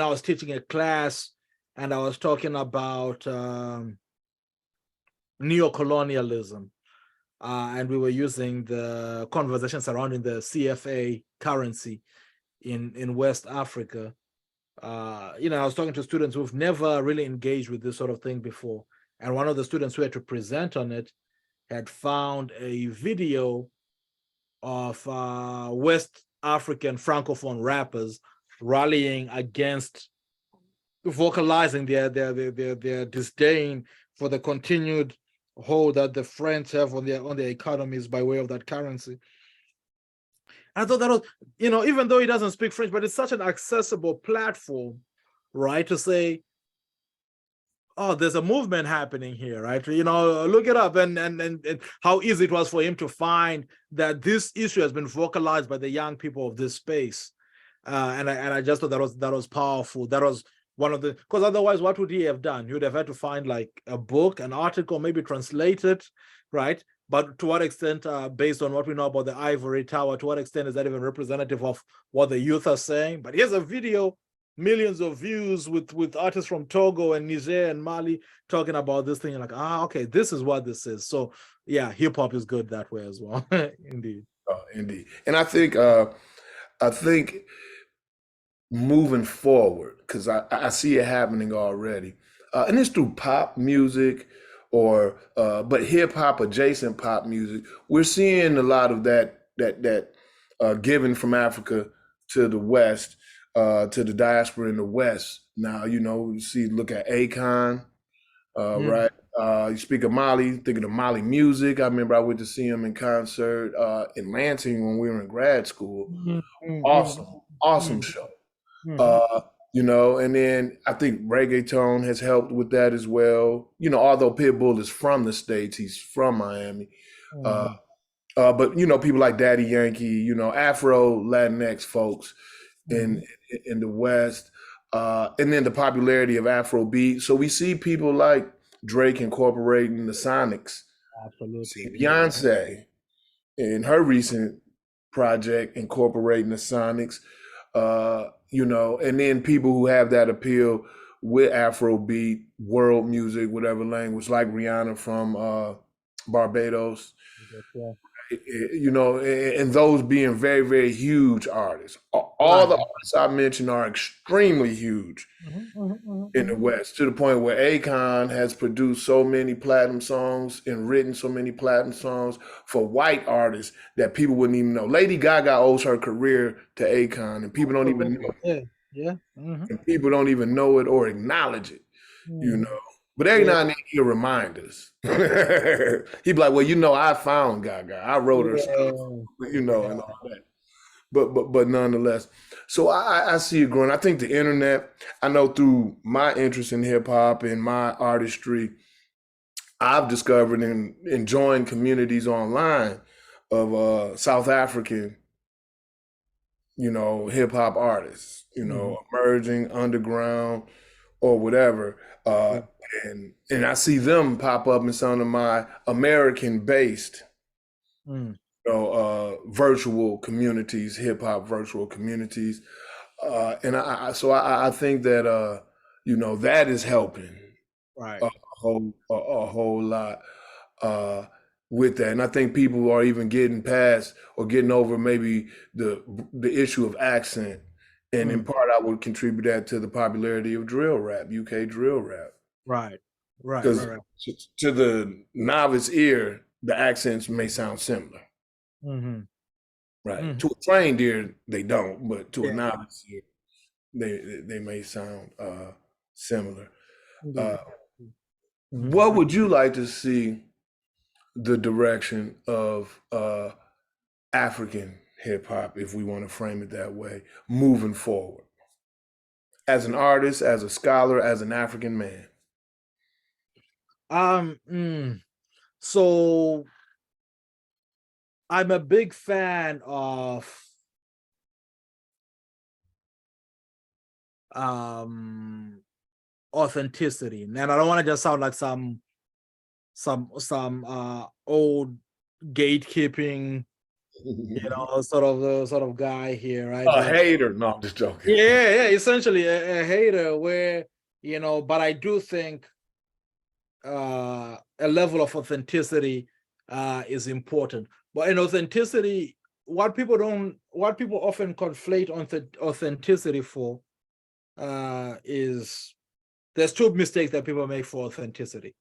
I was teaching a class and I was talking about neo-colonialism, and we were using the conversation surrounding the CFA currency in West Africa. You know, I was talking to students who've never really engaged with this sort of thing before. And one of the students who had to present on it had found a video of West African Francophone rappers rallying against, vocalizing their disdain for the continued hold that the French have on their economies by way of that currency. I thought that was, you know, even though he doesn't speak French, but it's such an accessible platform, right? To say, oh, there's a movement happening here, right? You know, look it up, and how easy it was for him to find that this issue has been vocalized by the young people of this space. And I just thought that was powerful. That was one of the, because otherwise, what would he have done? He would have had to find like a book, an article, maybe translate it, right? But to what extent, based on what we know about the ivory tower, to what extent is that even representative of what the youth are saying? But here's a video, millions of views with artists from Togo and Niger and Mali talking about this thing. You're like, okay, this is what this is. So yeah, hip hop is good that way as well. Indeed. Oh, indeed. And I think moving forward, because I see it happening already, and it's through pop music or but hip hop adjacent pop music. We're seeing a lot of that given from Africa to the West, to the diaspora in the West. Now, you know, you see, look at Akon, right? You speak of Mali, thinking of Mali music. I remember I went to see him in concert in Lansing when we were in grad school. Awesome show. You know, and then I think reggaeton has helped with that as well. You know, although Pitbull is from the States, he's from Miami. But you know, people like Daddy Yankee, you know, Afro Latinx folks in the West, and then the popularity of Afrobeat. So we see people like Drake incorporating the Sonics. Absolutely. See Beyonce in her recent project incorporating the Sonics. You know, and then people who have that appeal with Afrobeat, world music, whatever language, like Rihanna from Barbados. You know, and those being very, very huge artists. All the artists I mentioned are extremely huge in the West, to the point where Akon has produced so many platinum songs and written so many platinum songs for white artists that people wouldn't even know. Lady Gaga owes her career to Akon, and people don't even know it. And people don't even know it or acknowledge it, you know. But every now and then he'll remind us. He'd be like, well, you know, I found Gaga. I wrote her stuff, you know, and all that. But nonetheless. So I see it growing. I think the internet, I know through my interest in hip hop and my artistry, I've discovered and enjoying communities online of South African, you know, hip hop artists, you know, emerging underground or whatever. And I see them pop up in some of my American-based, you know, virtual communities, hip hop virtual communities, and I think that you know, that is helping a whole lot with that, and I think people are even getting past or getting over maybe the issue of accent, and in part I would contribute that to the popularity of drill rap, UK drill rap. Right. Because to the novice ear, the accents may sound similar. Right. To a trained ear, they don't, but to a novice ear, they may sound similar. What would you like to see the direction of African hip hop, if we want to frame it that way, moving forward? As an artist, as a scholar, as an African man? So I'm a big fan of authenticity. And I don't want to just sound like some old gatekeeping, sort of guy here, right? A hater. No, I'm just joking. Yeah, essentially a hater where, but I do think a level of authenticity is important. But in authenticity, what people often conflate authenticity for is there's two mistakes that people make for authenticity.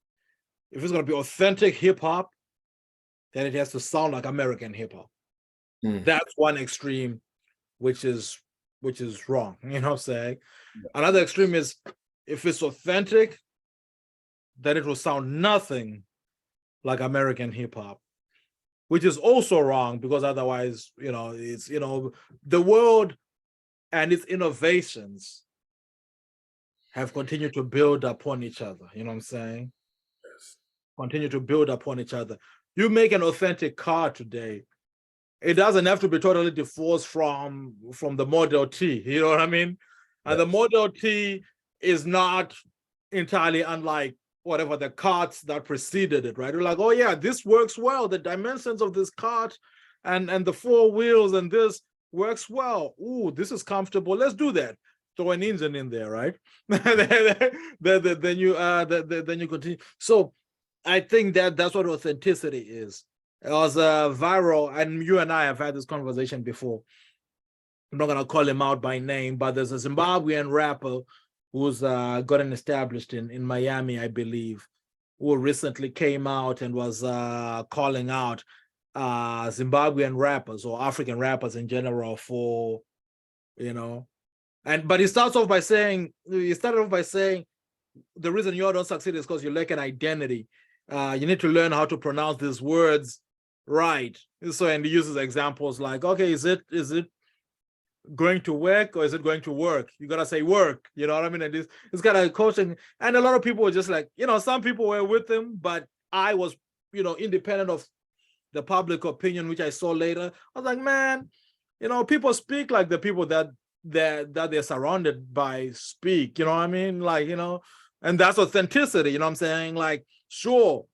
If it's going to be authentic hip hop, then it has to sound like American hip hop. That's one extreme, which is wrong. You know what I'm saying? Yeah. Another extreme is if it's authentic, then it will sound nothing like American hip hop, which is also wrong because otherwise, it's the world and its innovations have continued to build upon each other. You know what I'm saying? Yes. Continue to build upon each other. You make an authentic car today, it doesn't have to be totally divorced from the Model T. You know what I mean? And the Model T is not entirely unlike whatever the carts that preceded it, right? We're like, oh yeah, this works well. The dimensions of this cart and the four wheels and this works well. Ooh, this is comfortable. Let's do that. Throw an engine in there, right? then you continue. So I think that's what authenticity is. It was viral, and you and I have had this conversation before. I'm not gonna call him out by name, but there's a Zimbabwean rapper who's gotten established in Miami, I believe, who recently came out and was calling out Zimbabwean rappers or African rappers in general for, but he started off by saying the reason you all don't succeed is because you lack an identity. You need to learn how to pronounce these words right. So, and he uses examples like, okay, is it going to work or is it going to work? You gotta say work, you know what I mean? And it's kind of coaching. And a lot of people were just like, some people were with him, but I was, independent of the public opinion, which I saw later. I was like, man, people speak like the people that they're surrounded by speak, you know what I mean? Like, and that's authenticity, you know what I'm saying? Like, sure,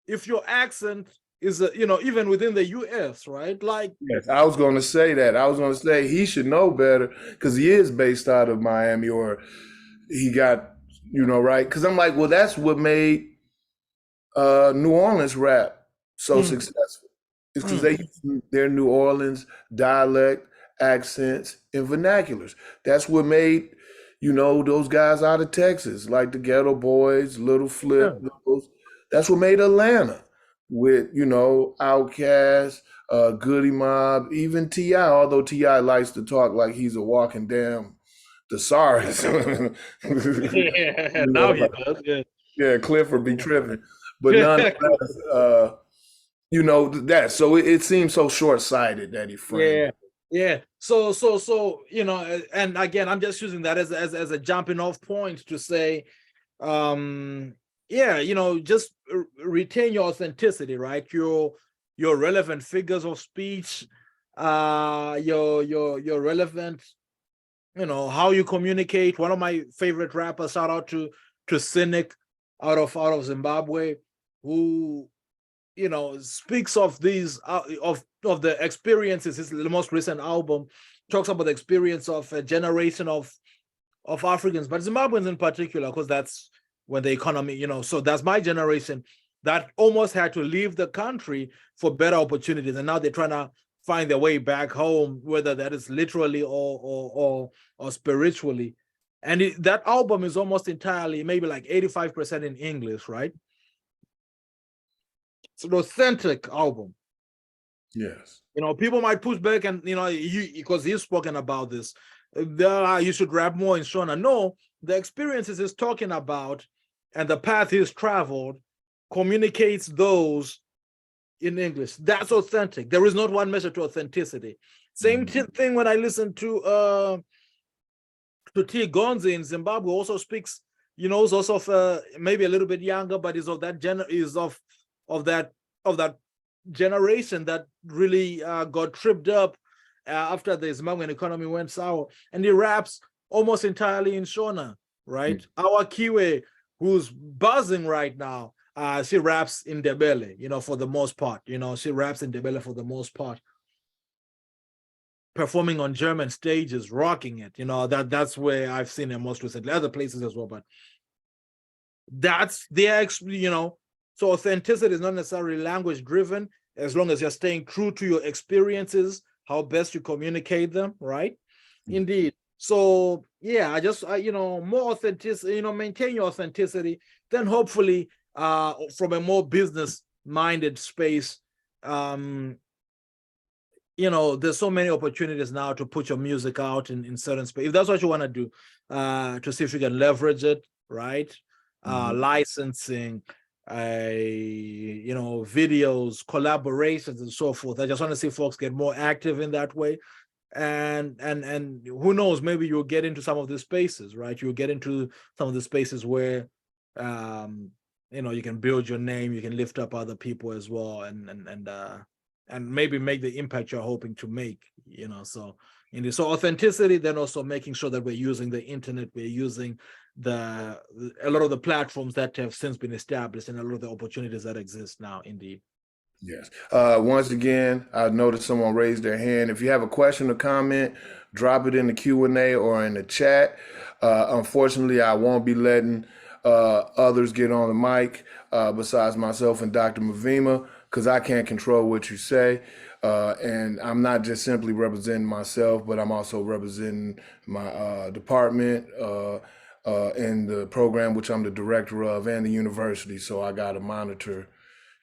if your accent is, even within the US, right? Like, yes, I was going to say that. I was going to say he should know better because he is based out of Miami, or he got, right? Because I'm like, well, that's what made New Orleans rap so successful. It's because they use their New Orleans dialect, accents, and vernaculars. That's what made, those guys out of Texas, like the Ghetto Boys, Little Flip, that's what made Atlanta with, Outkast, Goody Mob, even T.I., although T.I. likes to talk like he's a walking damn thesaurus. Yeah, now he does, yeah. Yeah, Clifford be tripping. But nonetheless, that. So it seems so short-sighted that he framed. Yeah. So and again, I'm just using that as a jumping off point to say, just retain your authenticity, right? Your relevant figures of speech, your relevant, how you communicate. One of my favorite rappers, shout out to Cynic out of Zimbabwe, who speaks of these of the experiences. His most recent album talks about the experience of a generation of Africans, but Zimbabweans in particular, because that's when the economy, so that's my generation that almost had to leave the country for better opportunities, and now they're trying to find their way back home, whether that is literally or spiritually. And that album is almost entirely, maybe like 85% in English, right? It's an authentic album. Yes. People might push back and, because he's spoken about this, you should rap more in Shona. No, the experiences he's talking about and the path he's traveled communicates those in English. That's authentic. There is not one measure to authenticity. Same thing when I listen to T. Gonzi in Zimbabwe, also speaks, is also of maybe a little bit younger, but is of that that generation that really got tripped up after the Zimbabwean economy went sour, and he raps almost entirely in Shona. right? Our Kiwe, who's buzzing right now, she raps in Ndebele, you know, for the most part. You know, she raps in Ndebele for the most part. Performing on German stages, rocking it. You know, that's where I've seen her most recently. Other places as well, but that's their, you know, so authenticity is not necessarily language driven, as long as you're staying true to your experiences, how best you communicate them, right? Indeed. So yeah, you know, more authenticity, you know, maintain your authenticity, then hopefully from a more business minded space, you know, there's so many opportunities now to put your music out in certain space. If that's what you want to do, to see if you can leverage it, right? Licensing, you know, videos, collaborations, and so forth. I just want to see folks get more active in that way. And who knows, maybe you'll get into some of the spaces, right? You'll get into some of the spaces where you know, you can build your name, you can lift up other people as well, and maybe make the impact you're hoping to make, you know. So so authenticity, then also making sure that we're using the internet, we're using a lot of the platforms that have since been established, and a lot of the opportunities that exist now. Indeed. Yes. Once again, I noticed someone raised their hand. If you have a question or comment, drop it in the Q&A or in the chat. Unfortunately, I won't be letting others get on the mic besides myself and Dr. Mavima, because I can't control what you say. And I'm not just simply representing myself, but I'm also representing my department and the program which I'm the director of, and the university. So I got to monitor,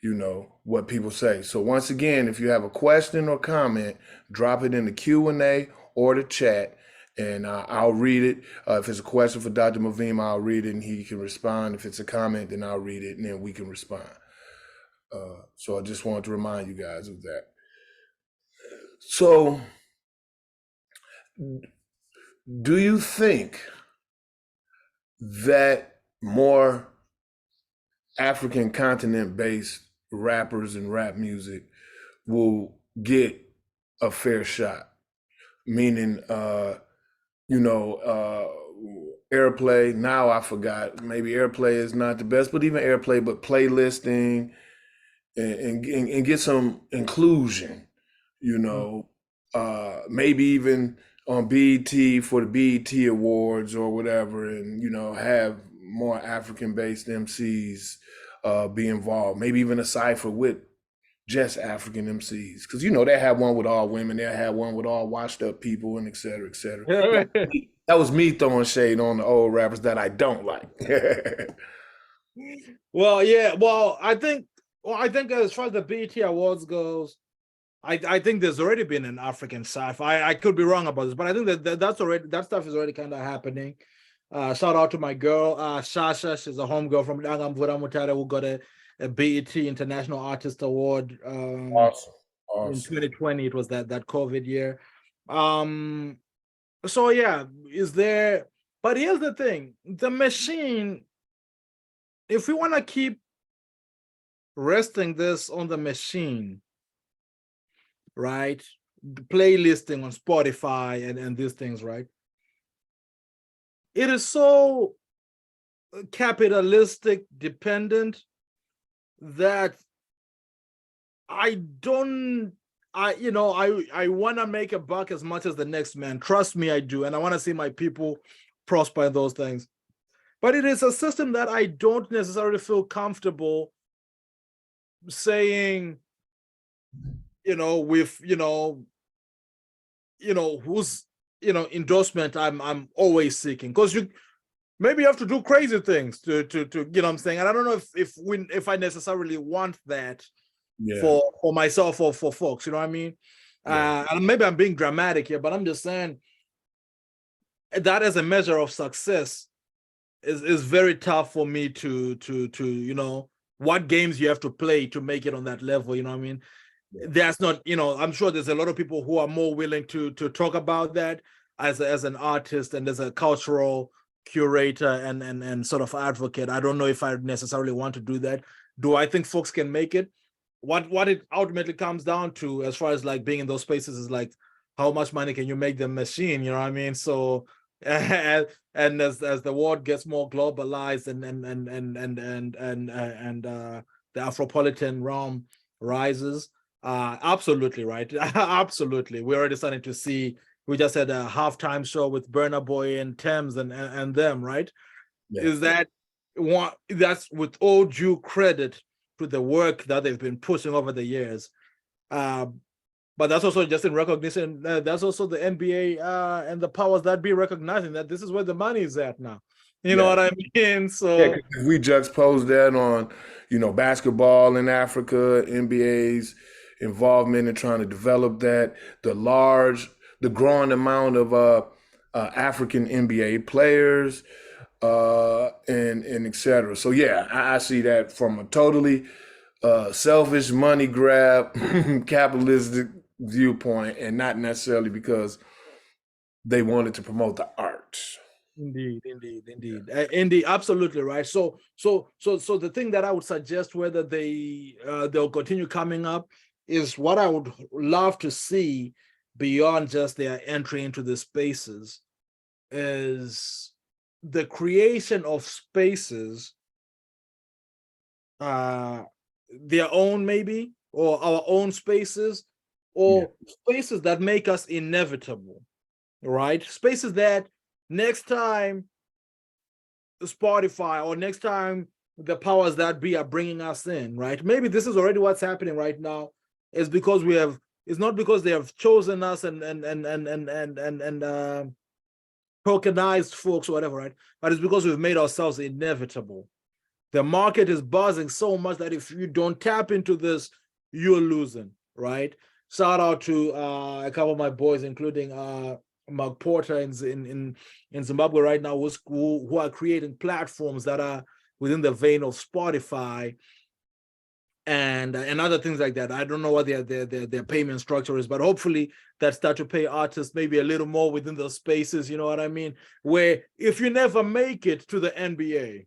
you know, what people say. So once again, if you have a question or comment, drop it in the Q&A or the chat, and I'll read it. If it's a question for Dr. Mavima, I'll read it and he can respond. If it's a comment, then I'll read it and then we can respond. So I just wanted to remind you guys of that. So do you think that more African continent-based rappers and rap music will get a fair shot? Meaning, you know, airplay. Now I forgot. Maybe airplay is not the best, but even airplay, but playlisting and get some inclusion. You know, maybe even on BET for the BET Awards or whatever, and you know, have more African-based MCs be involved. Maybe even a cipher with just African MCs, because you know they have one with all women, they have one with all washed up people, and et cetera, et cetera. That was me throwing shade on the old rappers that I don't like. Well, yeah. Well, I think as far as the BET Awards goes, I think there's already been an African sci-fi. I could be wrong about this, but I think that stuff is already kind of happening. Shout out to my girl, Shasha. She's a homegirl from Dangamvura Mutare who got a BET International Artist Award. Awesome. In 2020, it was that COVID year. So yeah, but here's the thing, the machine, if we want to keep resting this on the machine, right? Playlisting on Spotify and these things, right? It is so capitalistic dependent that I want to make a buck as much as the next man. Trust me, I do. And I want to see my people prosper in those things. But it is a system that I don't necessarily feel comfortable saying, you know, with, whose, endorsement I'm always seeking. Because maybe you have to do crazy things to you know what I'm saying? And I don't know if I necessarily want that. Yeah. For myself or for folks, you know what I mean? Yeah. And maybe I'm being dramatic here, but I'm just saying that as a measure of success is very tough for me to what games you have to play to make it on that level, you know what I mean? Yeah. That's not, I'm sure there's a lot of people who are more willing to talk about that as an artist and as a cultural curator and sort of advocate. I don't know if I necessarily want to do that. Do I think folks can make it? What it ultimately comes down to, as far as like being in those spaces, is like how much money can you make the machine, you know what I mean? So and as the world gets more globalized and the Afropolitan realm rises, absolutely right, absolutely. We're already starting to see. We just had a halftime show with Burna Boy and Thames and them, right? Yeah. Is that one? That's with all due credit to the work that they've been pushing over the years. But that's also just in recognition. That's also the NBA and the powers that be recognizing that this is where the money is at now. You know what I mean? So yeah, 'cause if we juxtapose that on, basketball in Africa, NBA's involvement in trying to develop that, the growing amount of African NBA players, and et cetera. So yeah, I see that from a totally selfish money grab, capitalistic viewpoint, and not necessarily because they wanted to promote the arts. indeed, indeed, absolutely right. So the thing that I would suggest, whether they'll continue coming up, is what I would love to see beyond just their entry into the spaces is the creation of spaces, their own maybe, or our own spaces, or spaces that make us inevitable, right? Spaces that next time Spotify or next time the powers that be are bringing us in, right? Maybe this is already what's happening right now. Is because we have. It's not because they have chosen us and tokenized folks or whatever, right? But it's because we've made ourselves inevitable. The market is buzzing so much that if you don't tap into this, you're losing, right? Shout out to a couple of my boys, including Mark Porter in Zimbabwe right now, who are creating platforms that are within the vein of Spotify and other things like that. I don't know what their payment structure is, but hopefully that start to pay artists maybe a little more within those spaces. You know what I mean? Where if you never make it to the NBA,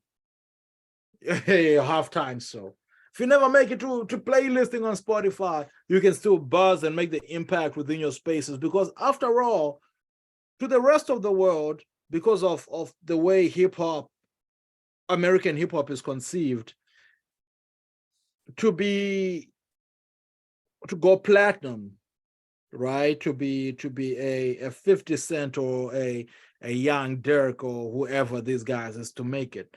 halftime show, if you never make it to playlisting on Spotify, you can still buzz and make the impact within your spaces. Because after all, to the rest of the world, because of the way American hip hop is conceived, to go platinum, right? To be a 50 Cent or a Young Dirk or whoever these guys is to make it.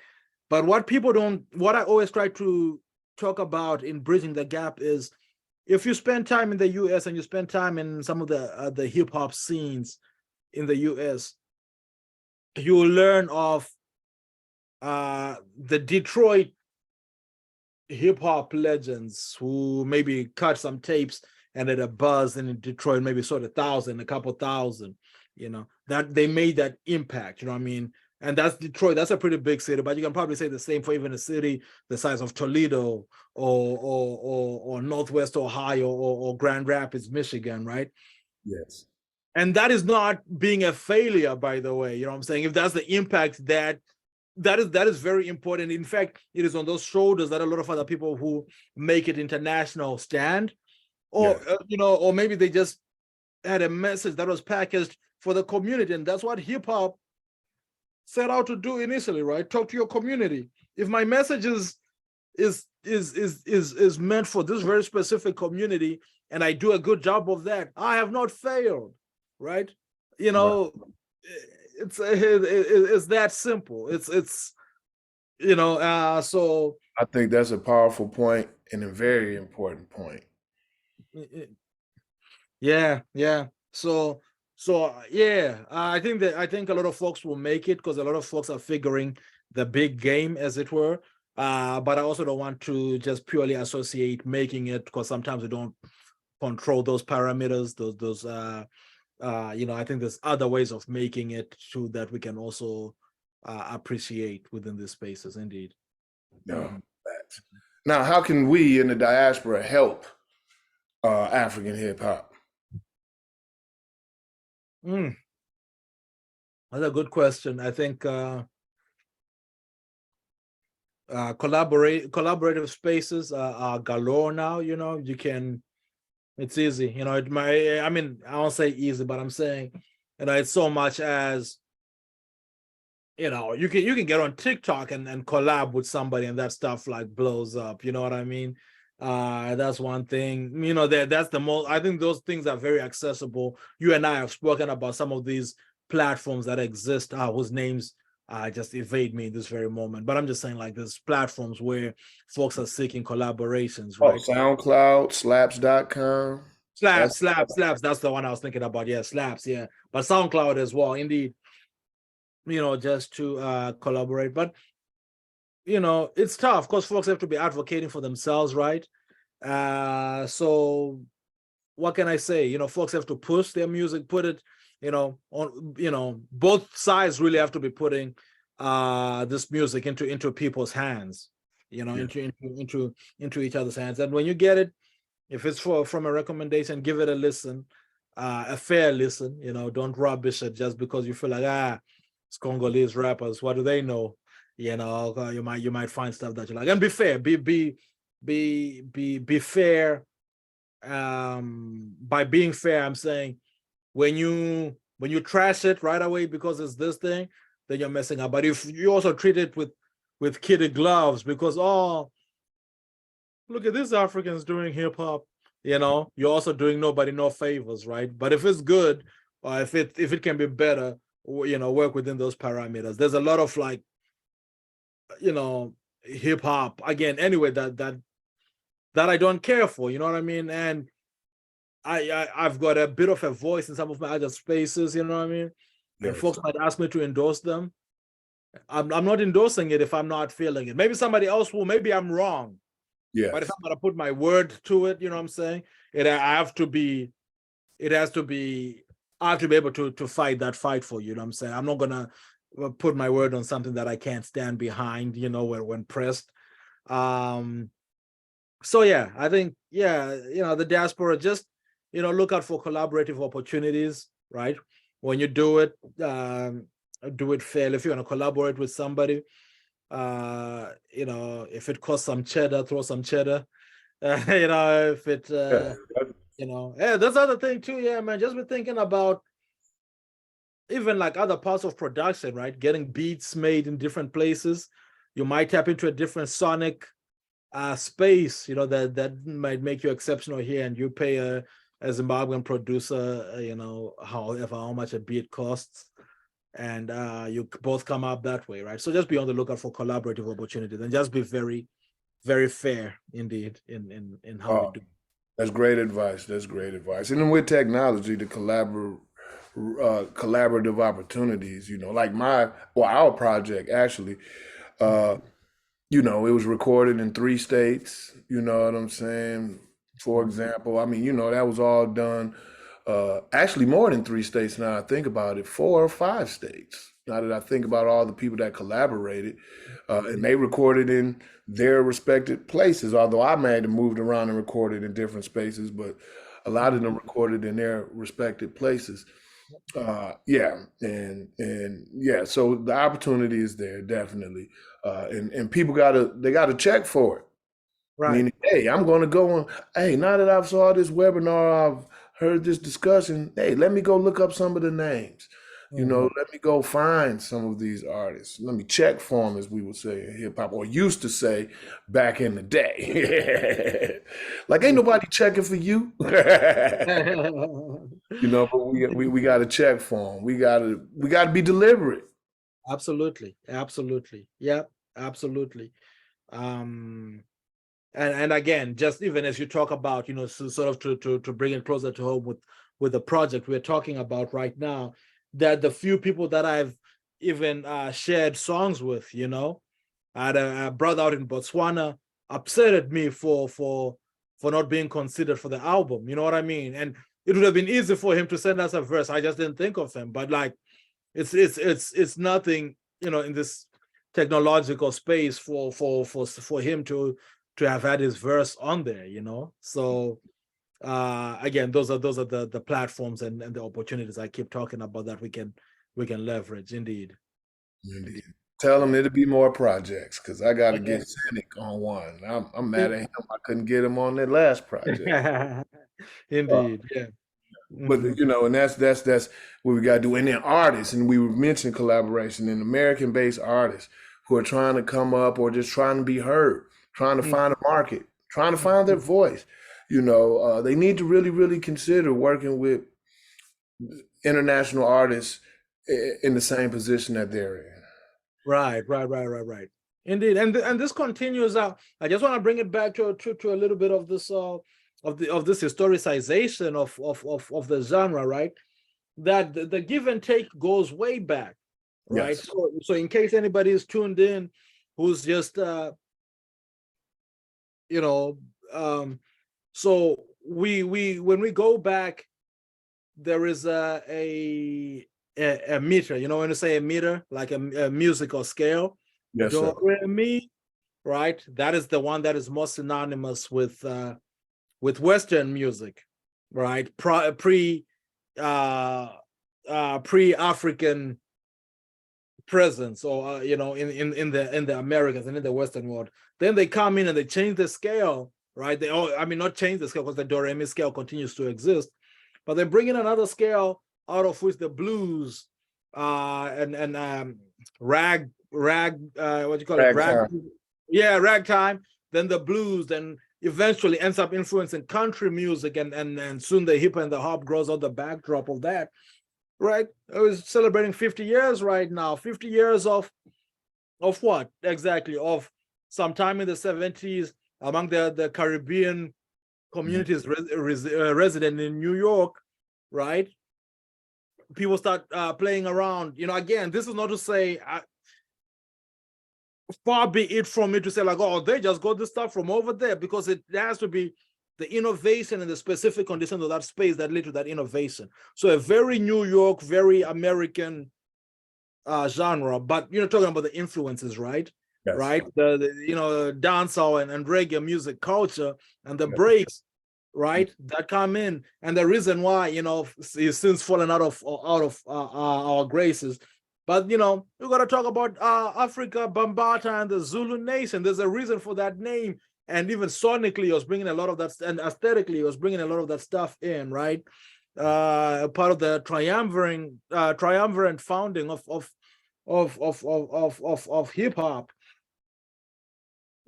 But what I always try to talk about in bridging the gap is, if you spend time in the US and you spend time in some of the hip hop scenes in the US, you will learn of the Detroit hip hop legends who maybe cut some tapes and at a buzz in Detroit, maybe sold 1,000, a couple thousand, that they made that impact, you know what I mean? And that's Detroit. That's a pretty big city, but you can probably say the same for even a city the size of Toledo or Northwest Ohio or Grand Rapids, Michigan, right? Yes. And that is not being a failure, by the way. You know what I'm saying? If that's the impact that is very important. In fact, it is on those shoulders that a lot of other people who make it international stand, or or maybe they just had a message that was packaged for the community, and that's what hip hop set out to do initially, right? Talk to your community. If my message is meant for this very specific community, and I do a good job of that, I have not failed, right? It's that simple. So I think that's a powerful point and a very important point. Yeah. So yeah, I think a lot of folks will make it because a lot of folks are figuring the big game, as it were. But I also don't want to just purely associate making it, because sometimes we don't control those parameters. I think there's other ways of making it too that we can also appreciate within these spaces. Indeed. No. Now, how can we in the diaspora help African hip hop? That's a good question. I think collaborative spaces are galore now. It's easy. I won't say easy, but I'm saying, it's so much as you can get on TikTok and collab with somebody, and that stuff like blows up. You know what I mean? That's one thing. That's the most. I think those things are very accessible. You and I have spoken about some of these platforms that exist, whose names just evade me in this very moment. But I'm just saying, like, there's platforms where folks are seeking collaborations, Oh, right? SoundCloud, slaps.com. Slaps. That's the one I was thinking about. Yeah, Slaps. Yeah, but SoundCloud as well. Indeed, just to collaborate. But it's tough because folks have to be advocating for themselves, right? So what can I say? Folks have to push their music, put it, on, both sides really have to be putting this music into people's hands, Yeah. into each other's hands. And when you get it, if it's from a recommendation, give it a listen, a fair listen. Don't rubbish it just because you feel like it's Congolese rappers. What do they know? You might find stuff that you like, and be fair. Be fair. By being fair, I'm saying when you trash it right away because it's this thing, then you're messing up. But if you also treat it with kid gloves because look at these Africans doing hip hop, you're also doing nobody no favors, right? But if it's good, or if it can be better, work within those parameters. There's a lot of like, hip hop again. Anyway, that I don't care for, you know what I mean? And I've got a bit of a voice in some of my other spaces, you know what I mean? And Yes. folks might ask me to endorse them. I'm not endorsing it if I'm not feeling it. Maybe somebody else will. Maybe I'm wrong. Yes. But if I'm gonna put my word to it, you know what I'm saying? I have to be able to fight that fight for you, you know what I'm saying? I'm not gonna put my word on something that I can't stand behind, when pressed. So yeah, I think, the diaspora, just, look out for collaborative opportunities, right? When you do it fairly. If you're gonna collaborate with somebody, if it costs some cheddar, throw some cheddar. If it that's the other thing too. Yeah, man, just be thinking about even like other parts of production, right? Getting beats made in different places. You might tap into a different sonic space, that might make you exceptional here, and you pay a Zimbabwean producer, how much a beat costs, and you both come up that way, right? So just be on the lookout for collaborative opportunities, and just be very, very fair indeed in how we do. That's great advice. That's great advice. And then with technology, the collaborative opportunities, like our project actually, it was recorded in 3 states, you know what I'm saying? For example, I mean, that was all done, actually more than 3 states now I think about it, 4 or 5 states. Now that I think about all the people that collaborated, and they recorded in their respective places, although I may have moved around and recorded in different spaces, but a lot of them recorded in their respective places. So the opportunity is there definitely, and people gotta check for it. Right. Meaning, hey, I'm going to go on. Hey, now that I've saw this webinar, I've heard this discussion. Hey, let me go look up some of the names. Let me go find some of these artists. Let me check for them, as we would say in hip hop, or used to say back in the day. Like, ain't nobody checking for you. But we got to check for them. We got to be deliberate. Absolutely. Yep, absolutely. And again, just even as you talk about, sort of to bring it closer to home with the project we're talking about right now, that the few people that I've even shared songs with, I had a brother out in Botswana upset at me for not being considered for the album. You know what I mean? And it would have been easy for him to send us a verse. I just didn't think of him. But like, it's nothing, in this technological space for him to have had his verse on there, So again, those are the platforms and the opportunities I keep talking about that we can leverage. Indeed. Tell them it'll be more projects, because I got to get Cynic on one. I'm mad at him. I couldn't get him on that last project. Indeed. But you know, and that's what we got to do. And then artists, and we mentioned collaboration, and American-based artists who are trying to come up or just trying to be heard, trying to find a market, trying to find their voice. You know, they need to really, really consider working with international artists in the same position that they're in. Right. Indeed, and this continues out. I just want to bring it back to a little bit of this of this historicization of the genre, right? That the give and take goes way back, right? Yes. So in case anybody is tuned in, who's just you know, so we when we go back, there is a meter. You know, when you say a meter, like a musical scale, Yes, do sir. re mi, right? That is the one that is most synonymous with Western music, right? Pre-African presence, or you know, in the Americas and in the Western world. Then they come in and they change the scale, right? They I mean, not change the scale because the do re mi scale continues to exist, but they bring in another scale out of which the blues and rag what do you call it, Ragtime. ragtime, then the blues, then eventually ends up influencing country music, and soon the hip and the hop grows on the backdrop of that, right? I was celebrating 50 years right now. 50 years of what exactly? Of sometime in the 70s, among the Caribbean communities resident in New York, right? People start playing around. You know, again, this is not to say, far be it from me to say like, oh, they just got this stuff from over there, because it has to be the innovation and the specific conditions of that space that lead to that innovation. So a very New York, very American genre, but you know, talking about the influences, right? Yes. Right, the you know, dancehall and reggae music culture and the breaks, right, that come in, and the reason why, you know, is since fallen out of our graces. But you know, we got to talk about Africa, Bambata, and the Zulu Nation. There's a reason for that name, and even sonically, it was bringing a lot of that, and aesthetically, it was bringing a lot of that stuff in, right? Part of the triumvirate founding of hip hop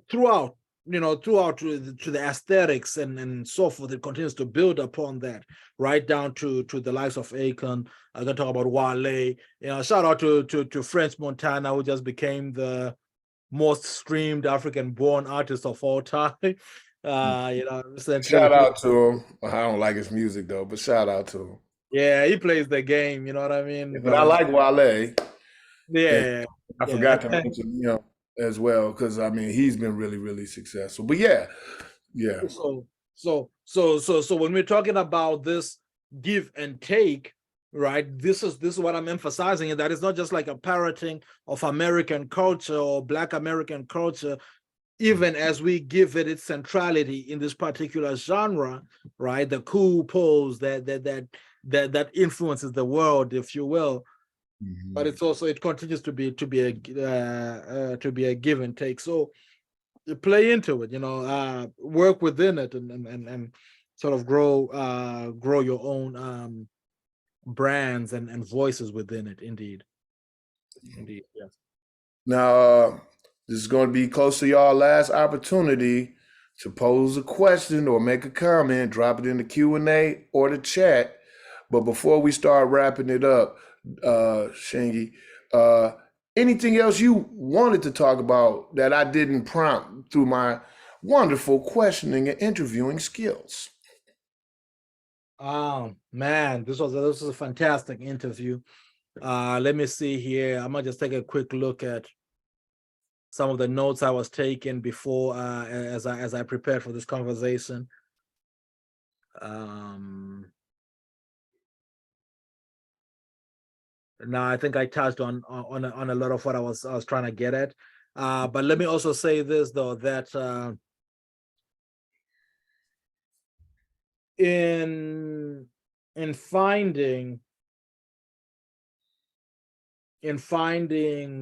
throughout, you know, throughout to the aesthetics and so forth. It continues to build upon that, right down to the likes of Akon. I'm gonna talk about Wale. You know, shout out to French Montana, who just became the most streamed African-born artist of all time. You know, recently Shout out to him. I don't like his music though, but shout out to him. yeah, he plays the game. You know what I mean? But I like Wale. Yeah, I forgot to mention him as well, because I mean he's been really, really successful. But yeah. So when we're talking about this give and take, right? This is what I'm emphasizing, and that it's not just like a parroting of American culture or Black American culture, even as we give it its centrality in this particular genre, right? The cool pose that influences the world, if you will. But it's also, it continues to be a give and take. So you play into it, you know, work within it, and sort of grow your own brands and voices within it. Indeed, yes. Now, this is going to be close to y'all last opportunity to pose a question or make a comment. Drop it in the Q&A or the chat. But before we start wrapping it up, Shingi, anything else you wanted to talk about that I didn't prompt through my wonderful questioning and interviewing skills? Man, this was a fantastic interview. Let me see here. I'm gonna just take a quick look at some of the notes I was taking before as I prepared for this conversation. Now I think I touched on a lot of what I was trying to get at. But let me also say this though, that in finding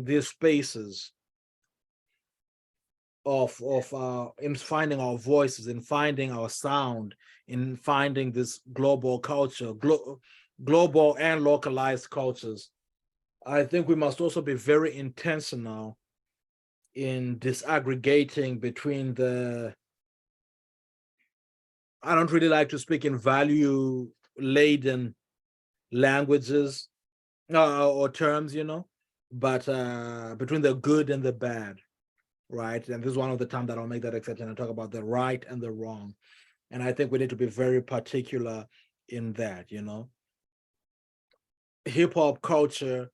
these spaces, in finding our voices, in finding our sound, in finding this global culture, global and localized cultures. I think we must also be very intentional in disaggregating between I don't really like to speak in value-laden languages or terms, but between the good and the bad, right? And this is one of the times that I'll make that exception and talk about the right and the wrong. And I think we need to be very particular in that, Hip hop culture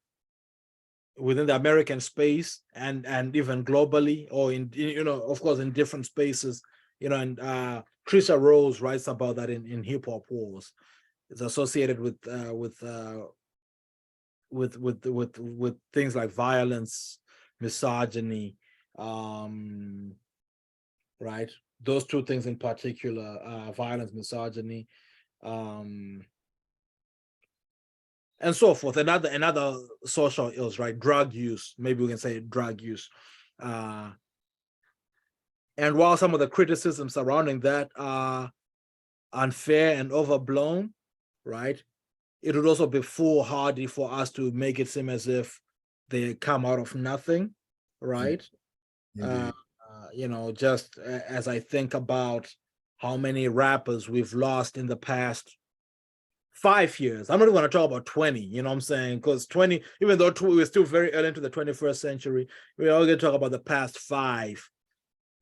within the American space and even globally, or in of course in different spaces, and Trisha Rose writes about that in Hip Hop Wars. It's associated with things like violence, misogyny, right? Those two things in particular, violence, misogyny, and so forth. Another social ills, right? Drug use, maybe we can say drug use. And while some of the criticisms surrounding that are unfair and overblown, right? It would also be foolhardy for us to make it seem as if they come out of nothing, right? Just as I think about how many rappers we've lost in the past 5 years. I'm not going to talk about 20, you know what I'm saying? Because 20, even though we're still very early into the 21st century, we're all going to talk about the past 5.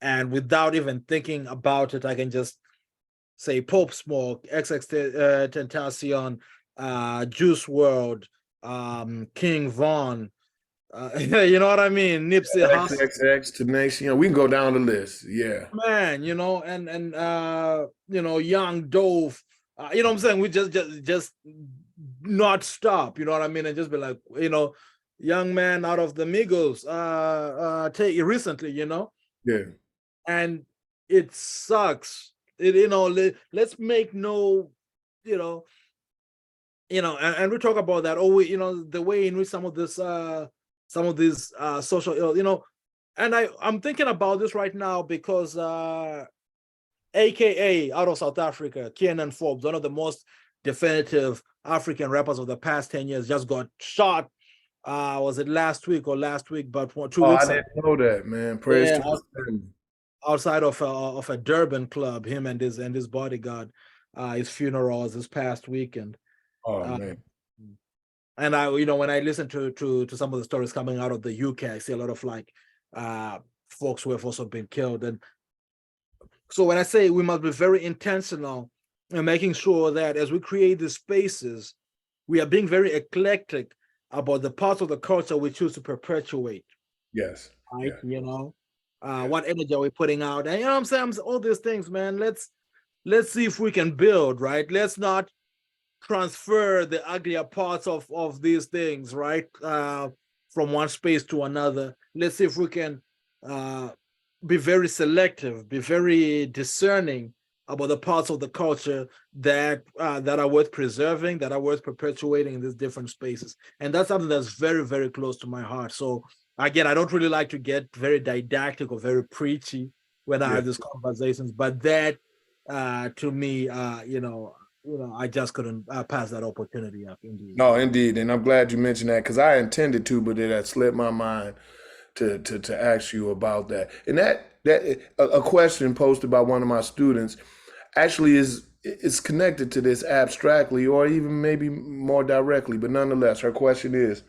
And without even thinking about it, I can just say Pope Smoke, XX Tentacion, Juice WRLD, King Von, you know what I mean? Nipsey Hussle. XXX to Nation. We can go down the list. Yeah. Man, and Young Dove. You know what I'm saying? We just not stop, you know what I mean? And just be like, young man out of the Migos, take recently, Yeah. And it sucks. Let's make no, and we talk about that. The way in which some of these social ill, and I'm thinking about this right now because AKA out of South Africa, Kiernan Forbes, one of the most definitive African rappers of the past 10 years, just got shot. Was it last week? But 2 weeks ago. I didn't know that, man. Praise to his family. Outside of a Durban club, him and his bodyguard. His funeral was this past weekend. Oh man. And when I listen to some of the stories coming out of the UK, I see a lot of folks who have also been killed. And so when I say we must be very intentional in making sure that as we create these spaces, we are being very eclectic about the parts of the culture we choose to perpetuate. Yes. Right. Yeah. What energy are we putting out? And I'm saying all these things, man. Let's see if we can build, right? Let's not transfer the uglier parts of these things, right? From one space to another. Let's see if we can be very selective, be very discerning about the parts of the culture that are worth preserving, that are worth perpetuating in these different spaces. And that's something that's very, very close to my heart. So again, I don't really like to get very didactic or very preachy when I have these conversations, but that to me, I just couldn't pass that opportunity up. Indeed. No, indeed, and I'm glad you mentioned that because I intended to, but it had slipped my mind to ask you about that. And that a question posted by one of my students actually is connected to this abstractly or even maybe more directly, but nonetheless, her question is: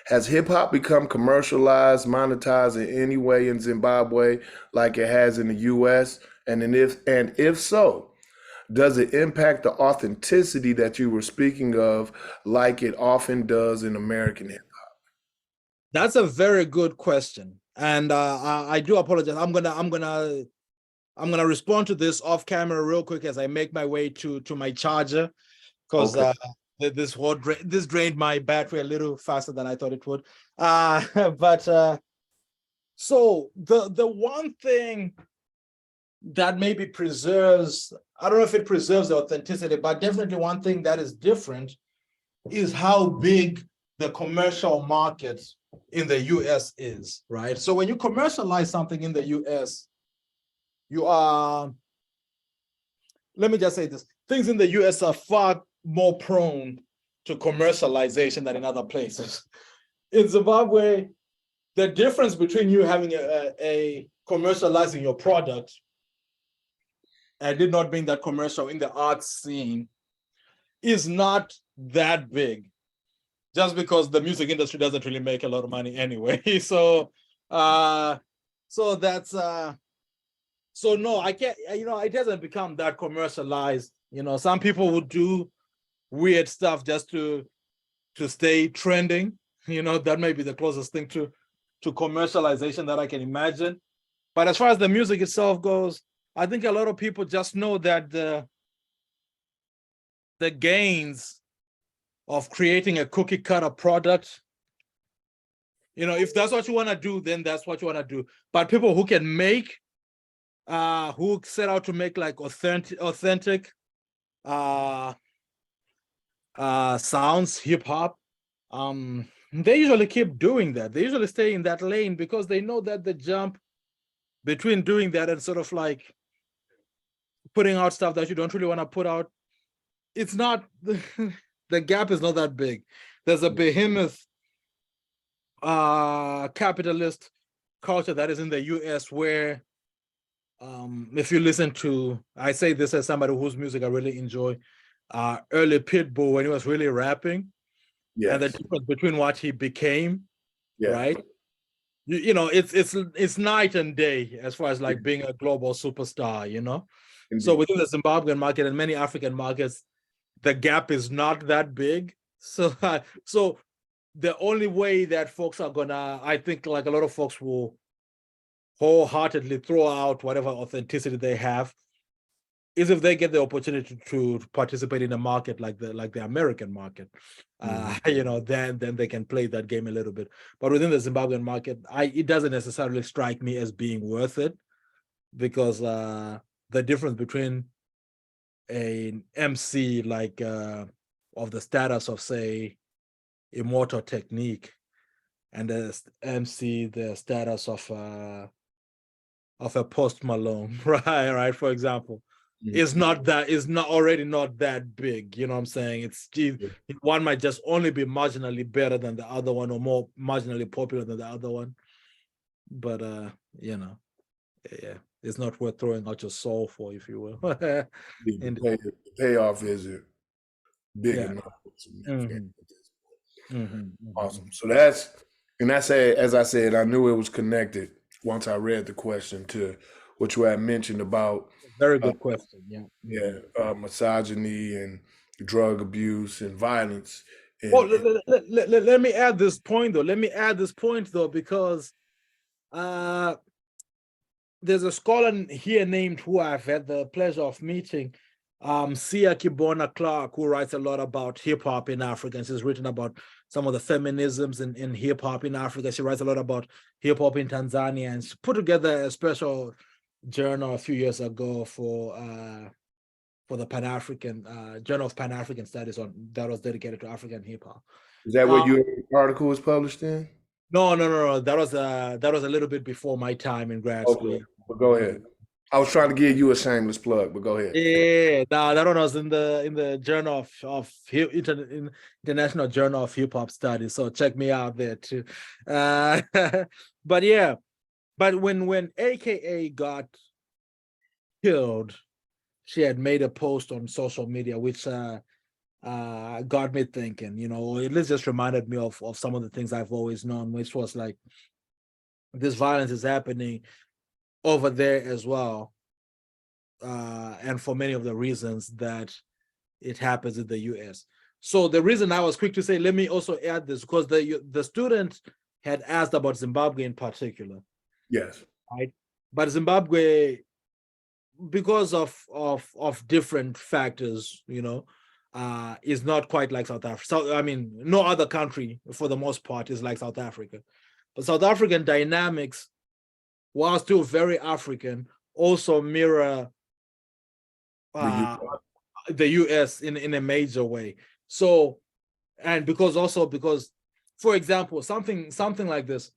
has hip hop become commercialized, monetized in any way in Zimbabwe like it has in the U.S.? And if so, does it impact the authenticity that you were speaking of, like it often does in American hip hop? That's a very good question, and I do apologize. I'm gonna respond to this off camera real quick as I make my way to my charger, because this drained my battery a little faster than I thought it would. So the one thing that maybe preserves, I don't know if it preserves the authenticity, but definitely one thing that is different is how big the commercial market in the US is, right? So when you commercialize something in the US, you are, let me just say this, things in the US are far more prone to commercialization than in other places. In Zimbabwe, the difference between you having a commercializing your product and it not being that commercial in the arts scene is not that big, just because the music industry doesn't really make a lot of money anyway. So that's so no, I can't, it doesn't become that commercialized. Some people would do weird stuff just to stay trending. That may be the closest thing to commercialization that I can imagine. But as far as the music itself goes, I think a lot of people just know that the gains of creating a cookie cutter product, if that's what you want to do, then that's what you want to do. But people who can make, who set out to make like authentic sounds, hip hop, they usually keep doing that. They usually stay in that lane because they know that the jump between doing that and sort of like putting out stuff that you don't really want to put out, it's not, the gap is not that big. There's a behemoth capitalist culture that is in the US where if you listen to, I say this as somebody whose music I really enjoy, early Pitbull when he was really rapping, and the difference between what he became, right? It's night and day as far as like being a global superstar, Indeed. So within the Zimbabwean market and many African markets, the gap is not that big. So so the only way that folks are gonna, I think like a lot of folks will wholeheartedly throw out whatever authenticity they have is if they get the opportunity to participate in a market like the American market. Then they can play that game a little bit. But within the Zimbabwean market, it doesn't necessarily strike me as being worth it, because the difference between an MC like of the status of, say, Immortal Technique and the MC the status of a Post Malone, right, for example, is not already not that big. You know what I'm saying? It's one might just only be marginally better than the other one, or more marginally popular than the other one. But it's not worth throwing out your soul for, if you will. The payoff is big enough. Awesome. So that's as I said, I knew it was connected once I read the question to what you had mentioned about. Very good question. Misogyny and drug abuse and violence. Let me add this point though, because there's a scholar here named, who I've had the pleasure of meeting, Sia Kibona Clark, who writes a lot about hip hop in Africa. And she's written about some of the feminisms in hip hop in Africa. She writes a lot about hip hop in Tanzania, and she put together a special journal a few years ago for the Pan-African Journal of Pan-African Studies that was dedicated to African hip hop. Is that what your article was published in? No. That was a little bit before my time in grad school. But go ahead. I was trying to give you a shameless plug, but go ahead. Yeah, that one was in the Journal of International Journal of Hip Hop Studies. So check me out there too. But when AKA got killed, she had made a post on social media which got me thinking. It just reminded me of some of the things I've always known, which was like, this violence is happening over there as well, and for many of the reasons that it happens in the US. So the reason I was quick to say, let me also add this, because the student had asked about Zimbabwe in particular. Yes. Right. But Zimbabwe, because of different factors, is not quite like South Africa. So, I mean, no other country for the most part is like South Africa. But South African dynamics, while still very African, also mirror the US in a major way. So, and because for example, something like this.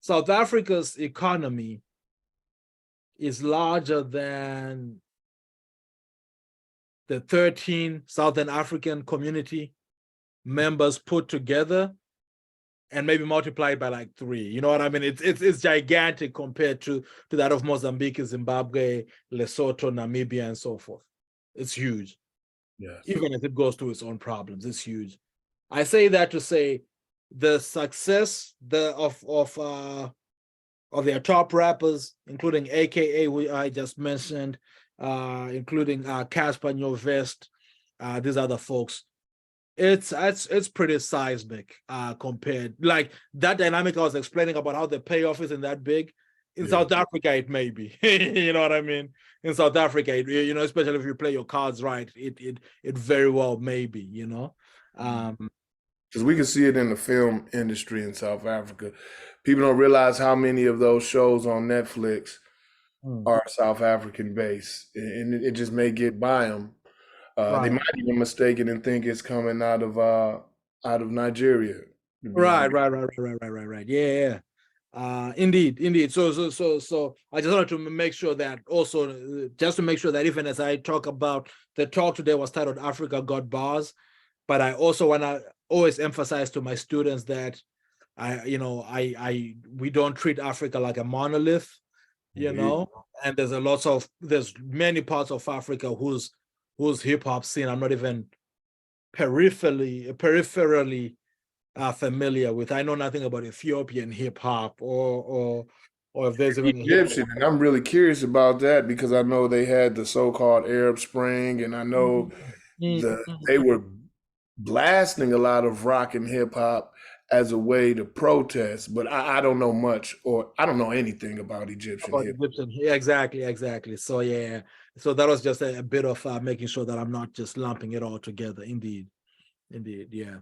South Africa's economy is larger than the 13 Southern African community members put together, and maybe multiplied by like 3. You know what I mean? It's gigantic compared to that of Mozambique, Zimbabwe, Lesotho, Namibia, and so forth. It's huge. Yes. Even if it goes through its own problems, it's huge. I say that to say the success of their top rappers, including AKA, who I just mentioned, including Casper Nyovest, these other folks. It's pretty seismic compared, like that dynamic I was explaining about how the payoff isn't that big. In South Africa, it may be. You know what I mean? In South Africa, especially if you play your cards right, it very well may be, you know. Because we can see it in the film industry in South Africa. People don't realize how many of those shows on Netflix are South African based, and it just may get by them. They might even mistake it and think it's coming out of Nigeria. Right. Yeah. Indeed. So I just wanted to make sure that also, just to make sure that even as I talk about the talk today was titled Africa Got Bars, but I also want to always emphasize to my students that we don't treat Africa like a monolith, you know, and there's many parts of Africa whose hip hop scene I'm not even peripherally familiar with. I know nothing about Ethiopian hip hop or if there's even Egyptian, and I'm really curious about that because I know they had the so-called Arab Spring, and I know they were blasting a lot of rock and hip hop as a way to protest, but I don't know much, or I don't know anything about Egyptian hip hop. Yeah, exactly. So yeah, so that was just a bit of making sure that I'm not just lumping it all together. Indeed, yeah.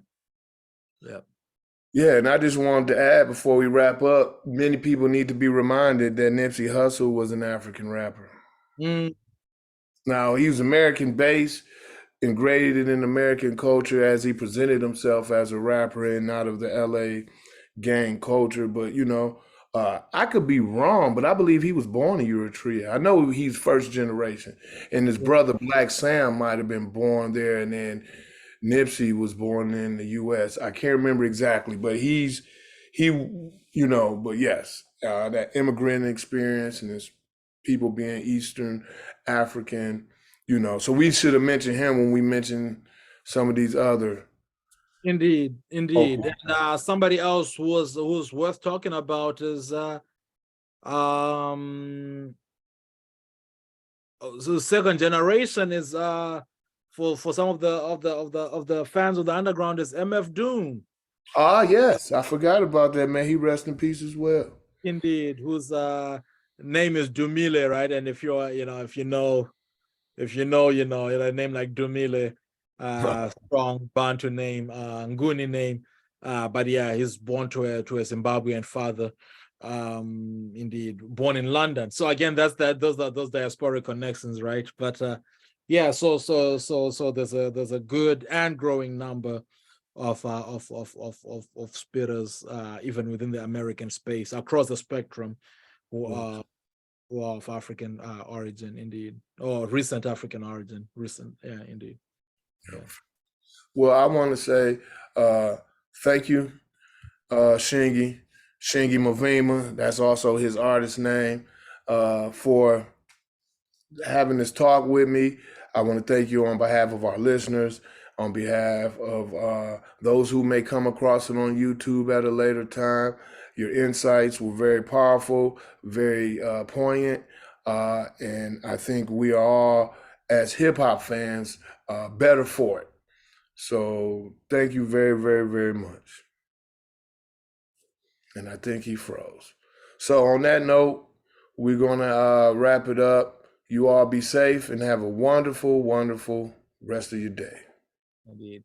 Yeah, and I just wanted to add before we wrap up, many people need to be reminded that Nipsey Hussle was an African rapper. Now, he was American-based, ingrained in American culture as he presented himself as a rapper and out of the LA gang culture. But, I could be wrong, but I believe he was born in Eritrea. I know he's first generation, and his brother Black Sam might have been born there, and then Nipsey was born in the U.S. I can't remember exactly, but but yes, that immigrant experience and his people being Eastern African, so we should have mentioned him when we mentioned some of these other. Indeed. And somebody else who's worth talking about is the second generation is for some of the fans of the underground is MF Doom. Yes, I forgot about that, man. He rest in peace as well. Indeed, whose name is Dumile, right? And if you know, a name like Dumile, strong Bantu name, Nguni name, but yeah, he's born to a Zimbabwean father. Indeed, born in London. So again, those diasporic connections, right? But yeah, so there's a good and growing number of spitters even within the American space across the spectrum who are of African origin, indeed, or recent African origin. Indeed. Yeah. Well, I want to say thank you, Shingi Mavima. That's also his artist name, for having this talk with me. I want to thank you on behalf of our listeners, on behalf of those who may come across it on YouTube at a later time. Your insights were very powerful, very poignant, and I think we are all, as hip hop fans, better for it. So thank you very, very, very much. And I think he froze. So on that note, we're going to wrap it up. You all be safe and have a wonderful, wonderful rest of your day. Indeed.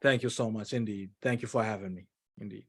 Thank you so much. Indeed. Thank you for having me. Indeed.